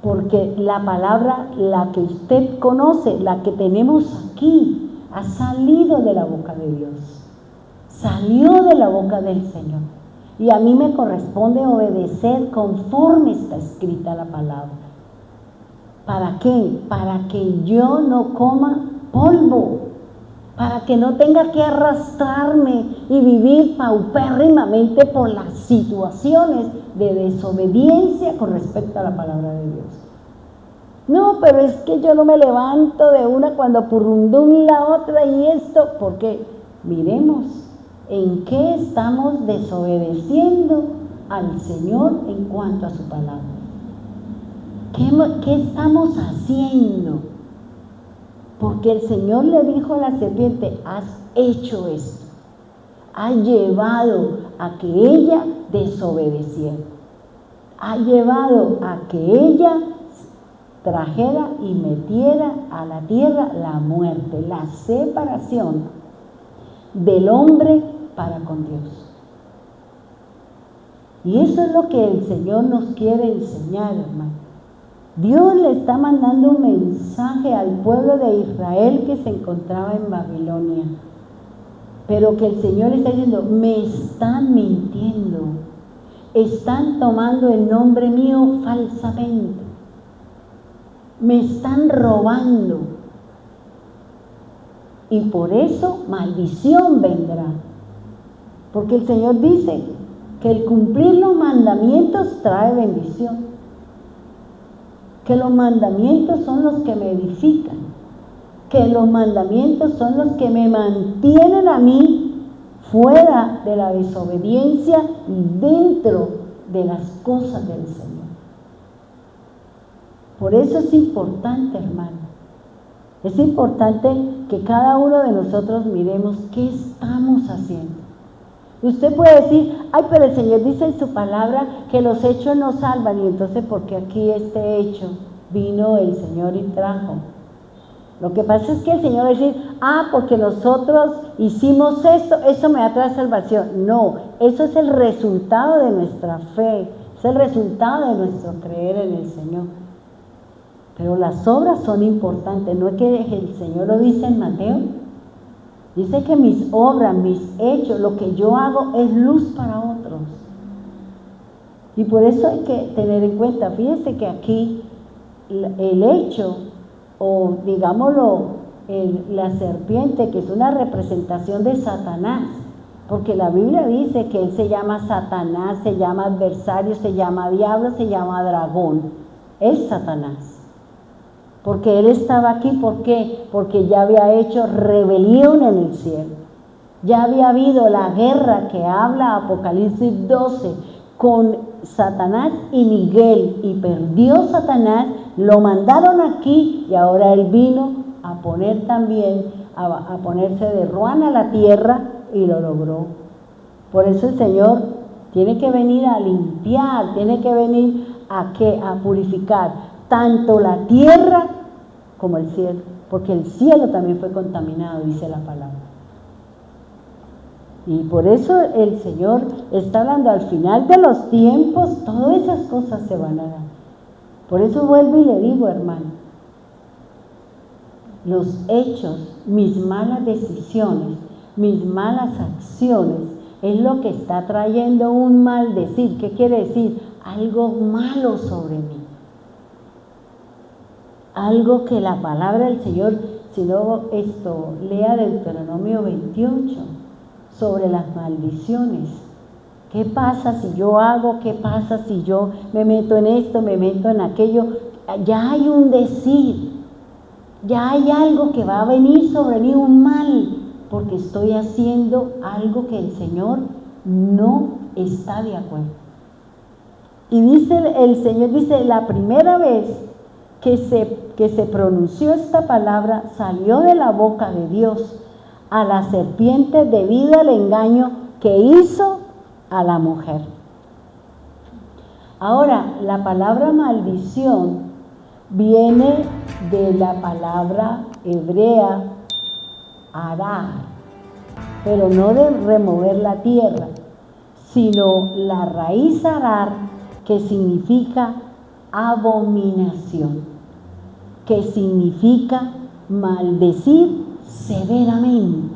Porque la palabra, la que usted conoce, la que tenemos aquí, ha salido de la boca de Dios. Salió de la boca del Señor. Y a mí me corresponde obedecer conforme está escrita la palabra. ¿Para qué? Para que yo no coma polvo. Para que no tenga que arrastrarme y vivir paupérrimamente por las situaciones de desobediencia con respecto a la palabra de Dios. No, pero es que yo no me levanto de una cuando purrundum la otra y esto. ¿Por qué? Miremos en qué estamos desobedeciendo al Señor en cuanto a su palabra. ¿Qué estamos haciendo? Porque el Señor le dijo a la serpiente, has hecho esto. Ha llevado a que ella desobedeciera. Ha llevado a que ella trajera y metiera a la tierra la muerte, la separación del hombre para con Dios. Y eso es lo que el Señor nos quiere enseñar, hermano. Dios le está mandando un mensaje al pueblo de Israel que se encontraba en Babilonia, pero que el Señor está diciendo, me están mintiendo, están tomando el nombre mío falsamente, me están robando, y por eso maldición vendrá, porque el Señor dice que el cumplir los mandamientos trae bendición, que los mandamientos son los que me edifican, que los mandamientos son los que me mantienen a mí fuera de la desobediencia y dentro de las cosas del Señor. Por eso es importante, hermano, es importante que cada uno de nosotros miremos qué estamos haciendo. Usted puede decir, ay, pero el Señor dice en su palabra que los hechos no salvan, y entonces ¿por qué aquí este hecho vino el Señor y trajo? Lo que pasa es que el Señor va a decir, porque nosotros hicimos esto me va a traer salvación. No, eso es el resultado de nuestra fe, es el resultado de nuestro creer en el Señor. Pero las obras son importantes, ¿no es que el Señor lo dice en Mateo? Dice que mis obras, mis hechos, lo que yo hago es luz para otros. Y por eso hay que tener en cuenta, fíjense que aquí el hecho, o digámoslo, la serpiente, que es una representación de Satanás, porque la Biblia dice que él se llama Satanás, se llama adversario, se llama diablo, se llama dragón, es Satanás. Porque él estaba aquí, ¿por qué? Porque ya había hecho rebelión en el cielo. Ya había habido la guerra que habla Apocalipsis 12 con Satanás y Miguel, y perdió Satanás, lo mandaron aquí y ahora él vino a poner también, a ponerse de ruana a la tierra, y lo logró. Por eso el Señor tiene que venir a limpiar, tiene que venir a purificar tanto la tierra como el cielo, porque el cielo también fue contaminado, dice la palabra. Y por eso el Señor está hablando, al final de los tiempos, todas esas cosas se van a dar. Por eso vuelvo y le digo, hermano, los hechos, mis malas decisiones, mis malas acciones, es lo que está trayendo un maldecir. ¿Qué quiere decir? Algo malo sobre mí. Algo que la palabra del Señor, si no lea Deuteronomio 28, sobre las maldiciones. ¿Qué pasa si yo hago? ¿Qué pasa si yo me meto en esto, me meto en aquello? Ya hay un decir, ya hay algo que va a venir sobre mí, un mal, porque estoy haciendo algo que el Señor no está de acuerdo. Y dice el Señor, dice, la primera vez que se pronunció esta palabra, salió de la boca de Dios a la serpiente debido al engaño que hizo a la mujer. Ahora, la palabra maldición viene de la palabra hebrea arar, pero no de remover la tierra, sino la raíz arar, que significa abominación, que significa maldecir severamente.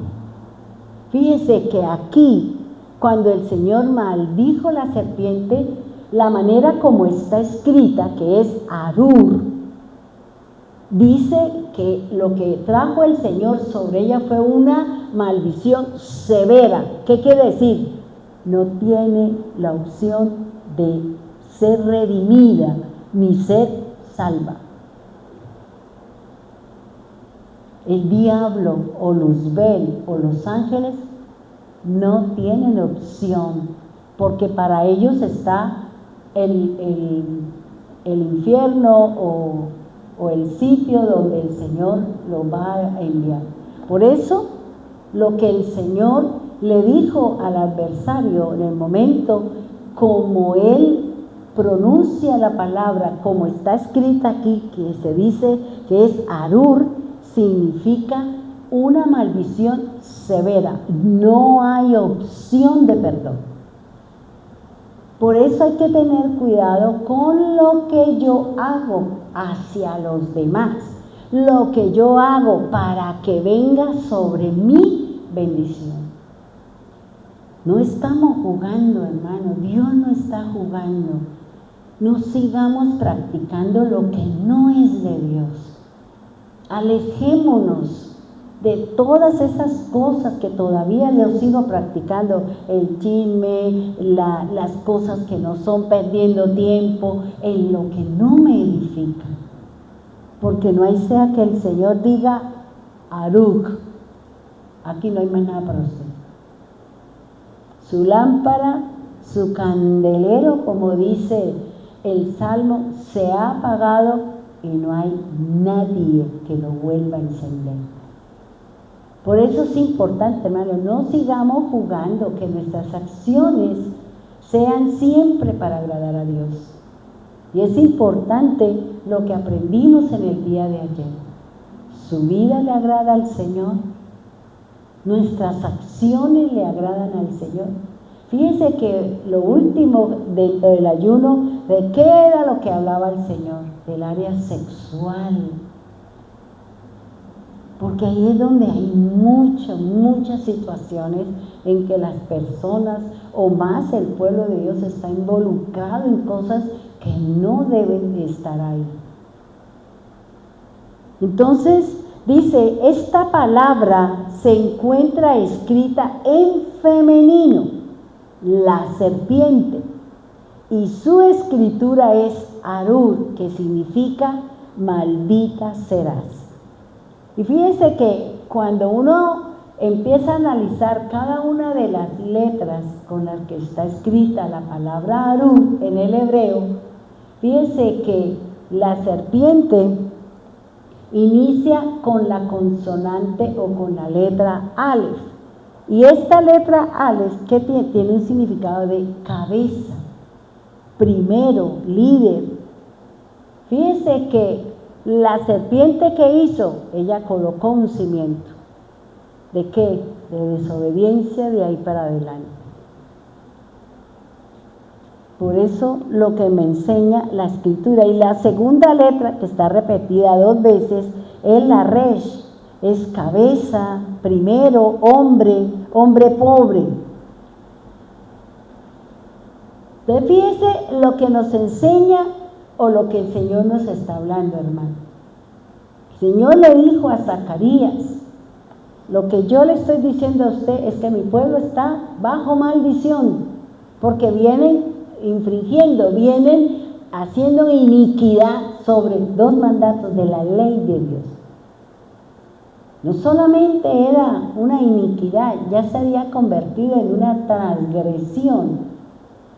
Fíjese que aquí, cuando el Señor maldijo la serpiente, la manera como está escrita, que es Arur, dice que lo que trajo el Señor sobre ella fue una maldición severa. ¿Qué quiere decir? No tiene la opción de ser redimida ni ser salva. El diablo o Luzbel o los ángeles no tienen opción, porque para ellos está el infierno o el sitio donde el Señor lo va a enviar. Por eso, lo que el Señor le dijo al adversario en el momento, como él pronuncia la palabra, como está escrita aquí, que se dice que es Arur, significa una maldición severa. No hay opción de perdón. Por eso hay que tener cuidado con lo que yo hago hacia los demás, lo que yo hago para que venga sobre mi bendición. No estamos jugando, hermano, Dios no está jugando. No sigamos practicando lo que no es de Dios. Alejémonos de todas esas cosas que todavía yo sigo practicando, el chisme, las cosas que no son, perdiendo tiempo en lo que no me edifica. Porque no hay sea que el Señor diga, Aruk, aquí no hay más nada para usted. Su lámpara, su candelero, como dice el Salmo, se ha apagado y no hay nadie que lo vuelva a encender. Por eso es importante, hermano, no sigamos jugando, que nuestras acciones sean siempre para agradar a Dios. Y es importante lo que aprendimos en el día de ayer. ¿Su vida le agrada al Señor? ¿Nuestras acciones le agradan al Señor? Fíjense que lo último dentro del ayuno, ¿de qué era lo que hablaba el Señor? Del área sexual. Porque ahí es donde hay muchas situaciones en que las personas, o más el pueblo de Dios, está involucrado en cosas que no deben de estar ahí. Entonces, dice, esta palabra se encuentra escrita en femenino, la serpiente, y su escritura es Arur, que significa maldita serás. Y fíjense que cuando uno empieza a analizar cada una de las letras con las que está escrita la palabra Arur en el hebreo, fíjense que la serpiente inicia con la consonante o con la letra Aleph. Y esta letra Aleph, que tiene un significado de cabeza, primero, líder. Fíjense que la serpiente que hizo, ella colocó un cimiento. ¿De qué? De desobediencia de ahí para adelante. Por eso lo que me enseña la escritura. Y la segunda letra, que está repetida 2 veces, es la Resh. Es cabeza, primero, hombre pobre. Entonces fíjese lo que nos enseña o lo que el Señor nos está hablando, hermano. El Señor le dijo a Zacarías, lo que yo le estoy diciendo a usted es que mi pueblo está bajo maldición, porque vienen infringiendo, vienen haciendo iniquidad sobre 2 mandatos de la ley de Dios. No solamente era una iniquidad, ya se había convertido en una transgresión,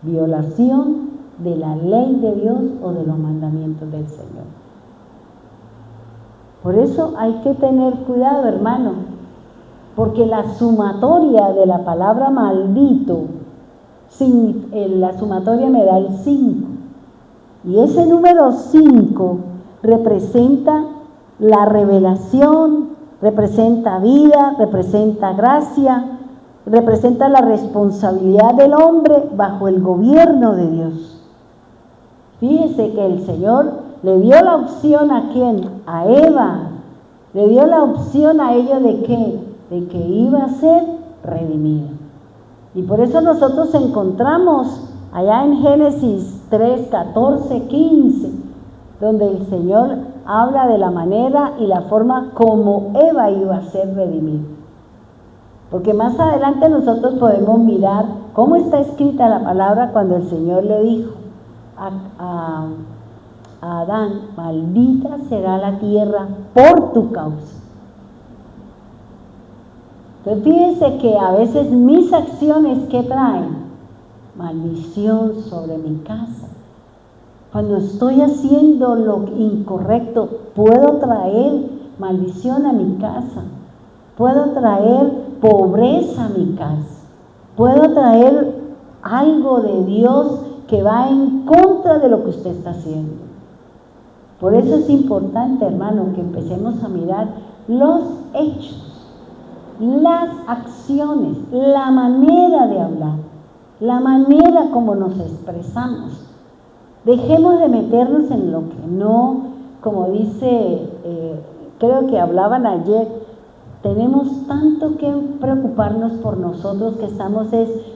violación de la ley de Dios o de los mandamientos del Señor. Por eso hay que tener cuidado, hermano, porque la sumatoria de la palabra maldito, la sumatoria me da el 5, y ese número 5 representa la revelación, representa vida, representa gracia, representa la responsabilidad del hombre bajo el gobierno de Dios. Fíjese que el Señor le dio la opción ¿a quién? A Eva. Le dio la opción a ella ¿de qué? De que iba a ser redimida. Y por eso nosotros encontramos allá en Génesis 3, 14, 15, donde el Señor habla de la manera y la forma como Eva iba a ser redimida. Porque más adelante nosotros podemos mirar cómo está escrita la palabra cuando el Señor le dijo a Adán, maldita será la tierra por tu causa. Entonces fíjense que a veces mis acciones, ¿qué traen? Maldición sobre mi casa. Cuando estoy haciendo lo incorrecto, puedo traer maldición a mi casa, puedo traer pobreza a mi casa, puedo traer algo de Dios que va en contra de lo que usted está haciendo. Por eso es importante, hermano, que empecemos a mirar los hechos, las acciones, la manera de hablar, la manera como nos expresamos. Dejemos de meternos en lo que no, como dice, creo que hablaban ayer, tenemos tanto que preocuparnos por nosotros que estamos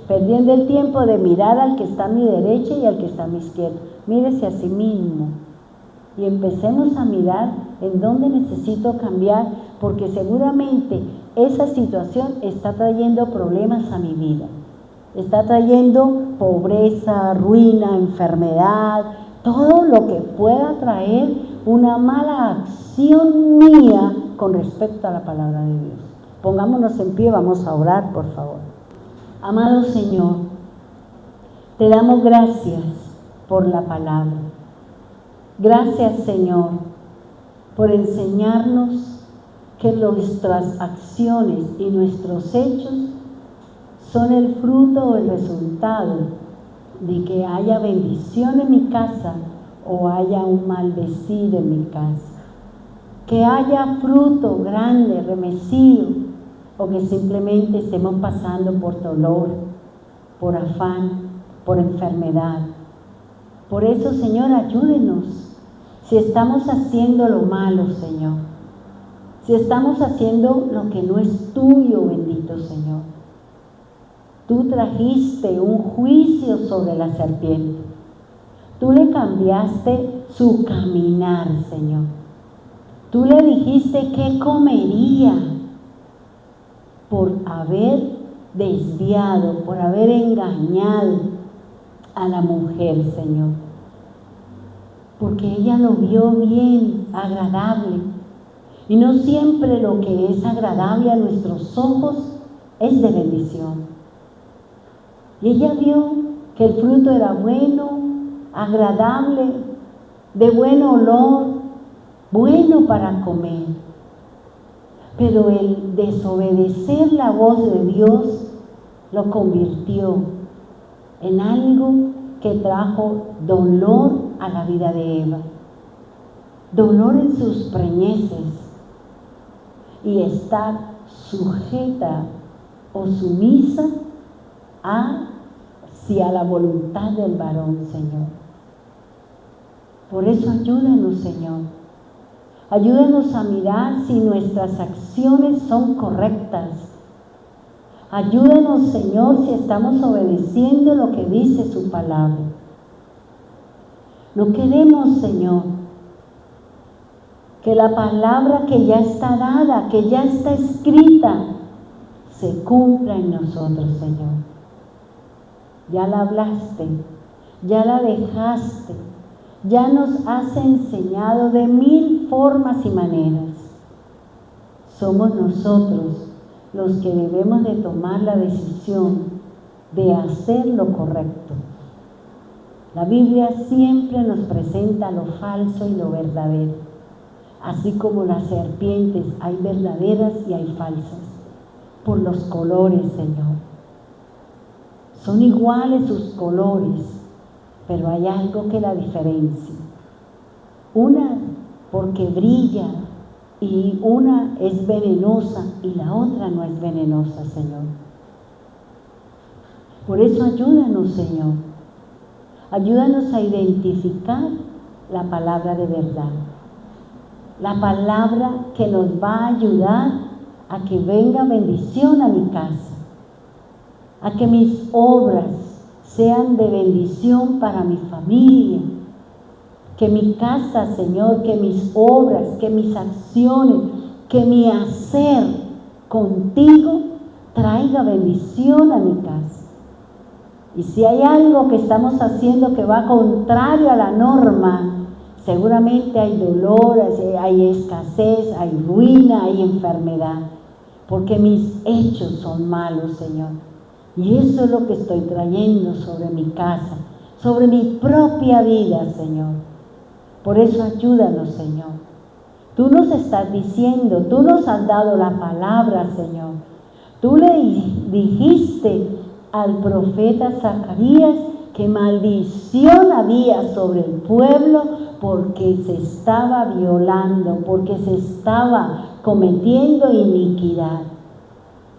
perdiendo el tiempo de mirar al que está a mi derecha y al que está a mi izquierda. Mírese a sí mismo y empecemos a mirar en dónde necesito cambiar, porque seguramente esa situación está trayendo problemas a mi vida. Está trayendo pobreza, ruina, enfermedad, todo lo que pueda traer una mala acción mía con respecto a la palabra de Dios. Pongámonos en pie, vamos a orar, por favor. Amado Señor, te damos gracias por la palabra. Gracias, Señor, por enseñarnos que nuestras acciones y nuestros hechos son el fruto o el resultado de que haya bendición en mi casa o haya un maldecido en mi casa. Que haya fruto grande, remecido, o que simplemente estemos pasando por dolor, por afán, por enfermedad. Por eso, Señor, ayúdenos. Si estamos haciendo lo malo, Señor, si estamos haciendo lo que no es tuyo, bendito Señor, tú trajiste un juicio sobre la serpiente. Tú le cambiaste su caminar, Señor. Tú le dijiste qué comería por haber desviado, por haber engañado a la mujer, Señor. Porque ella lo vio bien, agradable. Y no siempre lo que es agradable a nuestros ojos es de bendición. Y ella vio que el fruto era bueno, agradable, de buen olor, bueno para comer. Pero el desobedecer la voz de Dios lo convirtió en algo que trajo dolor a la vida de Eva. Dolor en sus preñeces y estar sujeta o sumisa hacia la voluntad del varón, Señor. Por eso ayúdanos, Señor. Ayúdanos a mirar si nuestras acciones son correctas. Ayúdanos, Señor, si estamos obedeciendo lo que dice su palabra. No queremos, Señor, que la palabra que ya está dada, que ya está escrita, se cumpla en nosotros, Señor. Ya la hablaste, ya la dejaste, ya nos has enseñado de 1000 formas y maneras. Somos nosotros los que debemos de tomar la decisión de hacer lo correcto. La Biblia siempre nos presenta lo falso y lo verdadero. Así como las serpientes hay verdaderas y hay falsas. Por los colores, Señor. Son iguales sus colores, pero hay algo que la diferencia. Una porque brilla y una es venenosa y la otra no es venenosa, Señor. Por eso ayúdanos, Señor. Ayúdanos a identificar la palabra de verdad. La palabra que nos va a ayudar a que venga bendición a mi casa. A que mis obras sean de bendición para mi familia. Que mi casa, Señor, que mis obras, que mis acciones, que mi hacer contigo traiga bendición a mi casa. Y si hay algo que estamos haciendo que va contrario a la norma, seguramente hay dolor, hay escasez, hay ruina, hay enfermedad. Porque mis hechos son malos, Señor. Y eso es lo que estoy trayendo sobre mi casa, sobre mi propia vida, Señor. Por eso ayúdanos, Señor. Tú nos estás diciendo, tú nos has dado la palabra, Señor. Tú le dijiste al profeta Zacarías que maldición había sobre el pueblo porque se estaba violando, porque se estaba cometiendo iniquidad.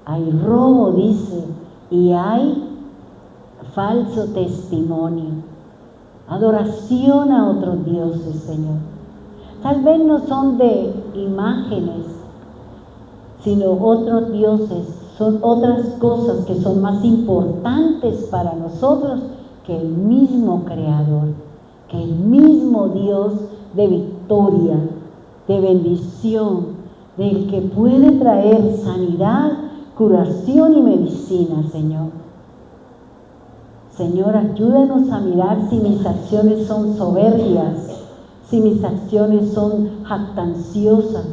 Hay robo, dice, y hay falso testimonio. Adoración a otros dioses, Señor. Tal vez no son de imágenes, sino otros dioses, son otras cosas que son más importantes para nosotros que el mismo Creador, que el mismo Dios de victoria, de bendición, del que puede traer sanidad, curación y medicina, Señor. Señor, ayúdanos a mirar si mis acciones son soberbias, si mis acciones son jactanciosas,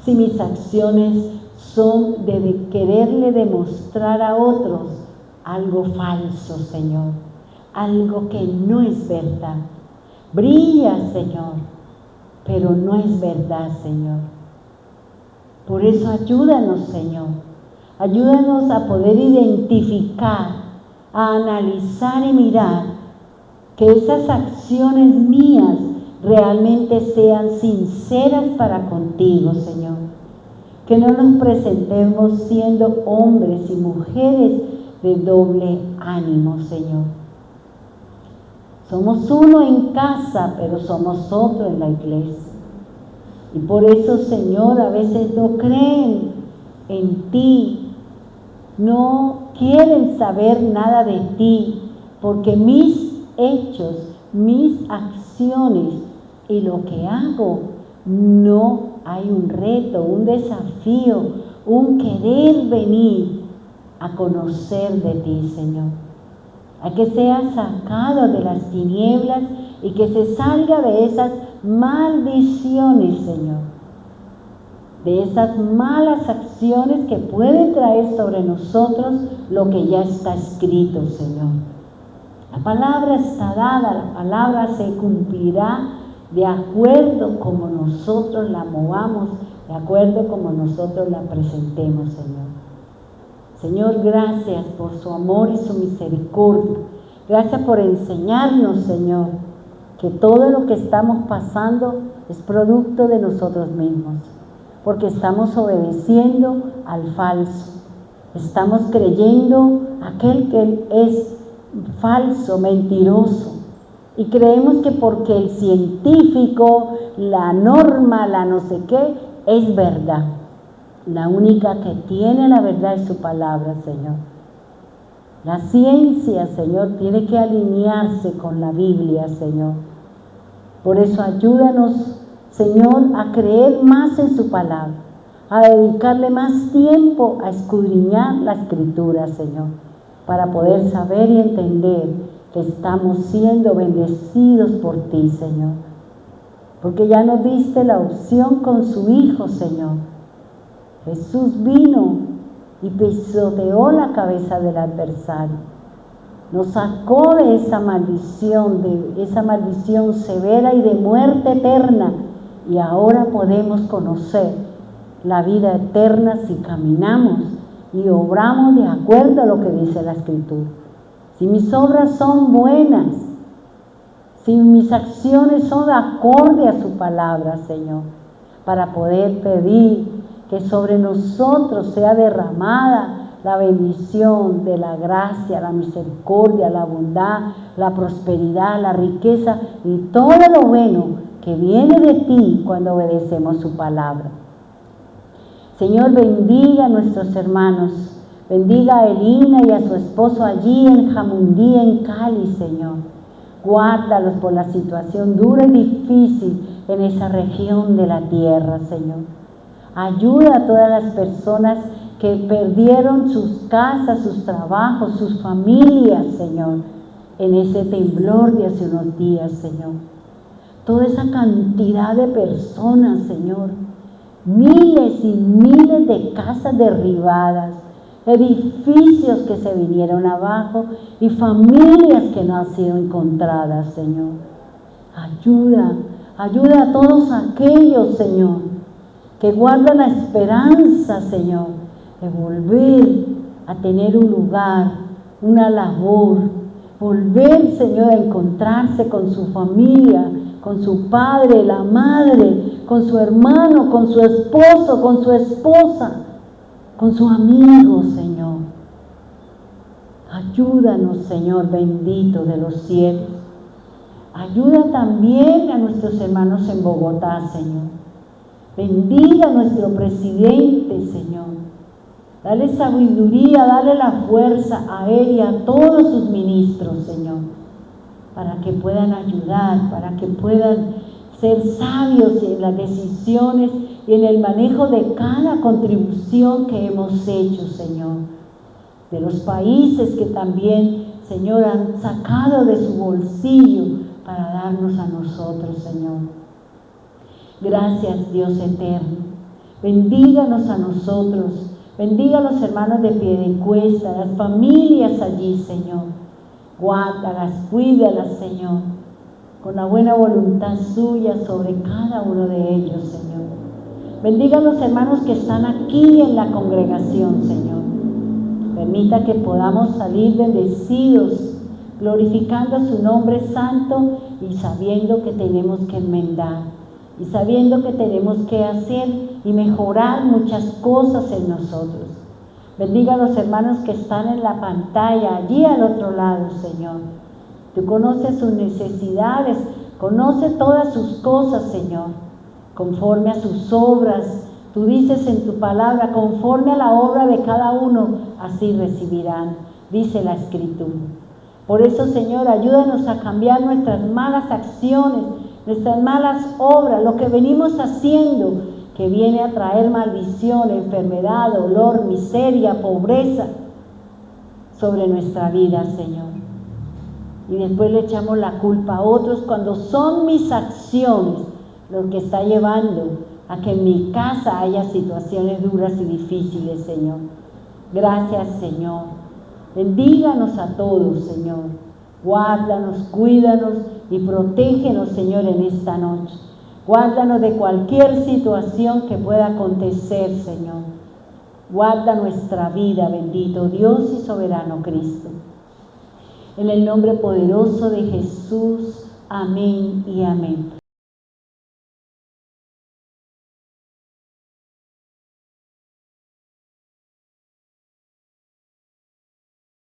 si mis acciones son de quererle demostrar a otros algo falso, Señor, algo que no es verdad. Brilla, Señor, pero no es verdad, Señor. Por eso ayúdanos, Señor. Ayúdanos a poder identificar, a analizar y mirar que esas acciones mías realmente sean sinceras para contigo, Señor. Que no nos presentemos siendo hombres y mujeres de doble ánimo, Señor. Somos uno en casa, pero somos otro en la iglesia. Y por eso, Señor, a veces no creen en ti, no quieren saber nada de ti, porque mis hechos, mis acciones y lo que hago, no hay un reto, un desafío, un querer venir a conocer de ti, Señor. A que sea sacado de las tinieblas y que se salga de esas maldiciones, Señor, de esas malas acciones que pueden traer sobre nosotros lo que ya está escrito, Señor. La palabra está dada, la palabra se cumplirá de acuerdo como nosotros la movamos, de acuerdo como nosotros la presentemos, Señor. Señor, gracias por su amor y su misericordia. Gracias por enseñarnos, Señor, que todo lo que estamos pasando es producto de nosotros mismos, porque estamos obedeciendo al falso. Estamos creyendo aquel que es falso, mentiroso. Y creemos que porque el científico, la norma, la no sé qué, es verdad. La única que tiene la verdad es su palabra, Señor. La ciencia, Señor, tiene que alinearse con la Biblia, Señor. Por eso ayúdanos, Señor, a creer más en su palabra, a dedicarle más tiempo a escudriñar la Escritura, Señor, para poder saber y entender que estamos siendo bendecidos por ti, Señor. Porque ya nos diste la opción con su Hijo, Señor. Jesús vino y pisoteó la cabeza del adversario. Nos sacó de esa maldición severa y de muerte eterna. Y ahora podemos conocer la vida eterna si caminamos y obramos de acuerdo a lo que dice la Escritura. Si mis obras son buenas, si mis acciones son acorde a su palabra, Señor, para poder pedir que sobre nosotros sea derramada la bendición de la gracia, la misericordia, la bondad, la prosperidad, la riqueza y todo lo bueno que viene de ti cuando obedecemos su palabra. Señor, bendiga a nuestros hermanos, bendiga a Elina y a su esposo allí en Jamundí, en Cali, Señor. Guárdalos por la situación dura y difícil en esa región de la tierra, Señor. Ayuda a todas las personas que perdieron sus casas, sus trabajos, sus familias, Señor, en ese temblor de hace unos días, Señor. Toda esa cantidad de personas, Señor, miles y miles de casas derribadas, edificios que se vinieron abajo y familias que no han sido encontradas, Señor. Ayuda a todos aquellos, Señor, que guardan la esperanza, Señor, de volver a tener un lugar, una labor, volver, Señor, a encontrarse con su familia, con su padre, la madre, con su hermano, con su esposo, con su esposa, con su amigo, Señor. Ayúdanos, Señor bendito de los cielos. Ayuda también a nuestros hermanos en Bogotá, Señor. Bendiga a nuestro presidente, Señor. Dale sabiduría, dale la fuerza a él y a todos sus ministros, Señor, para que puedan ayudar, para que puedan ser sabios en las decisiones y en el manejo de cada contribución que hemos hecho, Señor. De los países que también, Señor, han sacado de su bolsillo para darnos a nosotros, Señor. Gracias, Dios eterno. Bendíganos a nosotros. Bendiga a los hermanos de Piedecuesta, las familias allí, Señor. Guárdalas, cuídalas, Señor, con la buena voluntad suya sobre cada uno de ellos, Señor. Bendiga a los hermanos que están aquí en la congregación, Señor. Permita que podamos salir bendecidos, glorificando su nombre santo y sabiendo que tenemos que enmendar y sabiendo que tenemos que hacer y mejorar muchas cosas en nosotros. Bendiga a los hermanos que están en la pantalla, allí al otro lado, Señor. Tú conoces sus necesidades, conoce todas sus cosas, Señor, conforme a sus obras. Tú dices en tu palabra, conforme a la obra de cada uno, así recibirán, dice la Escritura. Por eso, Señor, ayúdanos a cambiar nuestras malas acciones, nuestras malas obras, lo que venimos haciendo, que viene a traer maldición, enfermedad, dolor, miseria, pobreza sobre nuestra vida, Señor. Y después le echamos la culpa a otros cuando son mis acciones lo que está llevando a que en mi casa haya situaciones duras y difíciles, Señor. Gracias, Señor. Bendíganos a todos, Señor. Guárdanos, cuídanos y protégenos, Señor, en esta noche. Guárdanos de cualquier situación que pueda acontecer, Señor. Guarda nuestra vida, bendito Dios y soberano Cristo. En el nombre poderoso de Jesús, amén y amén.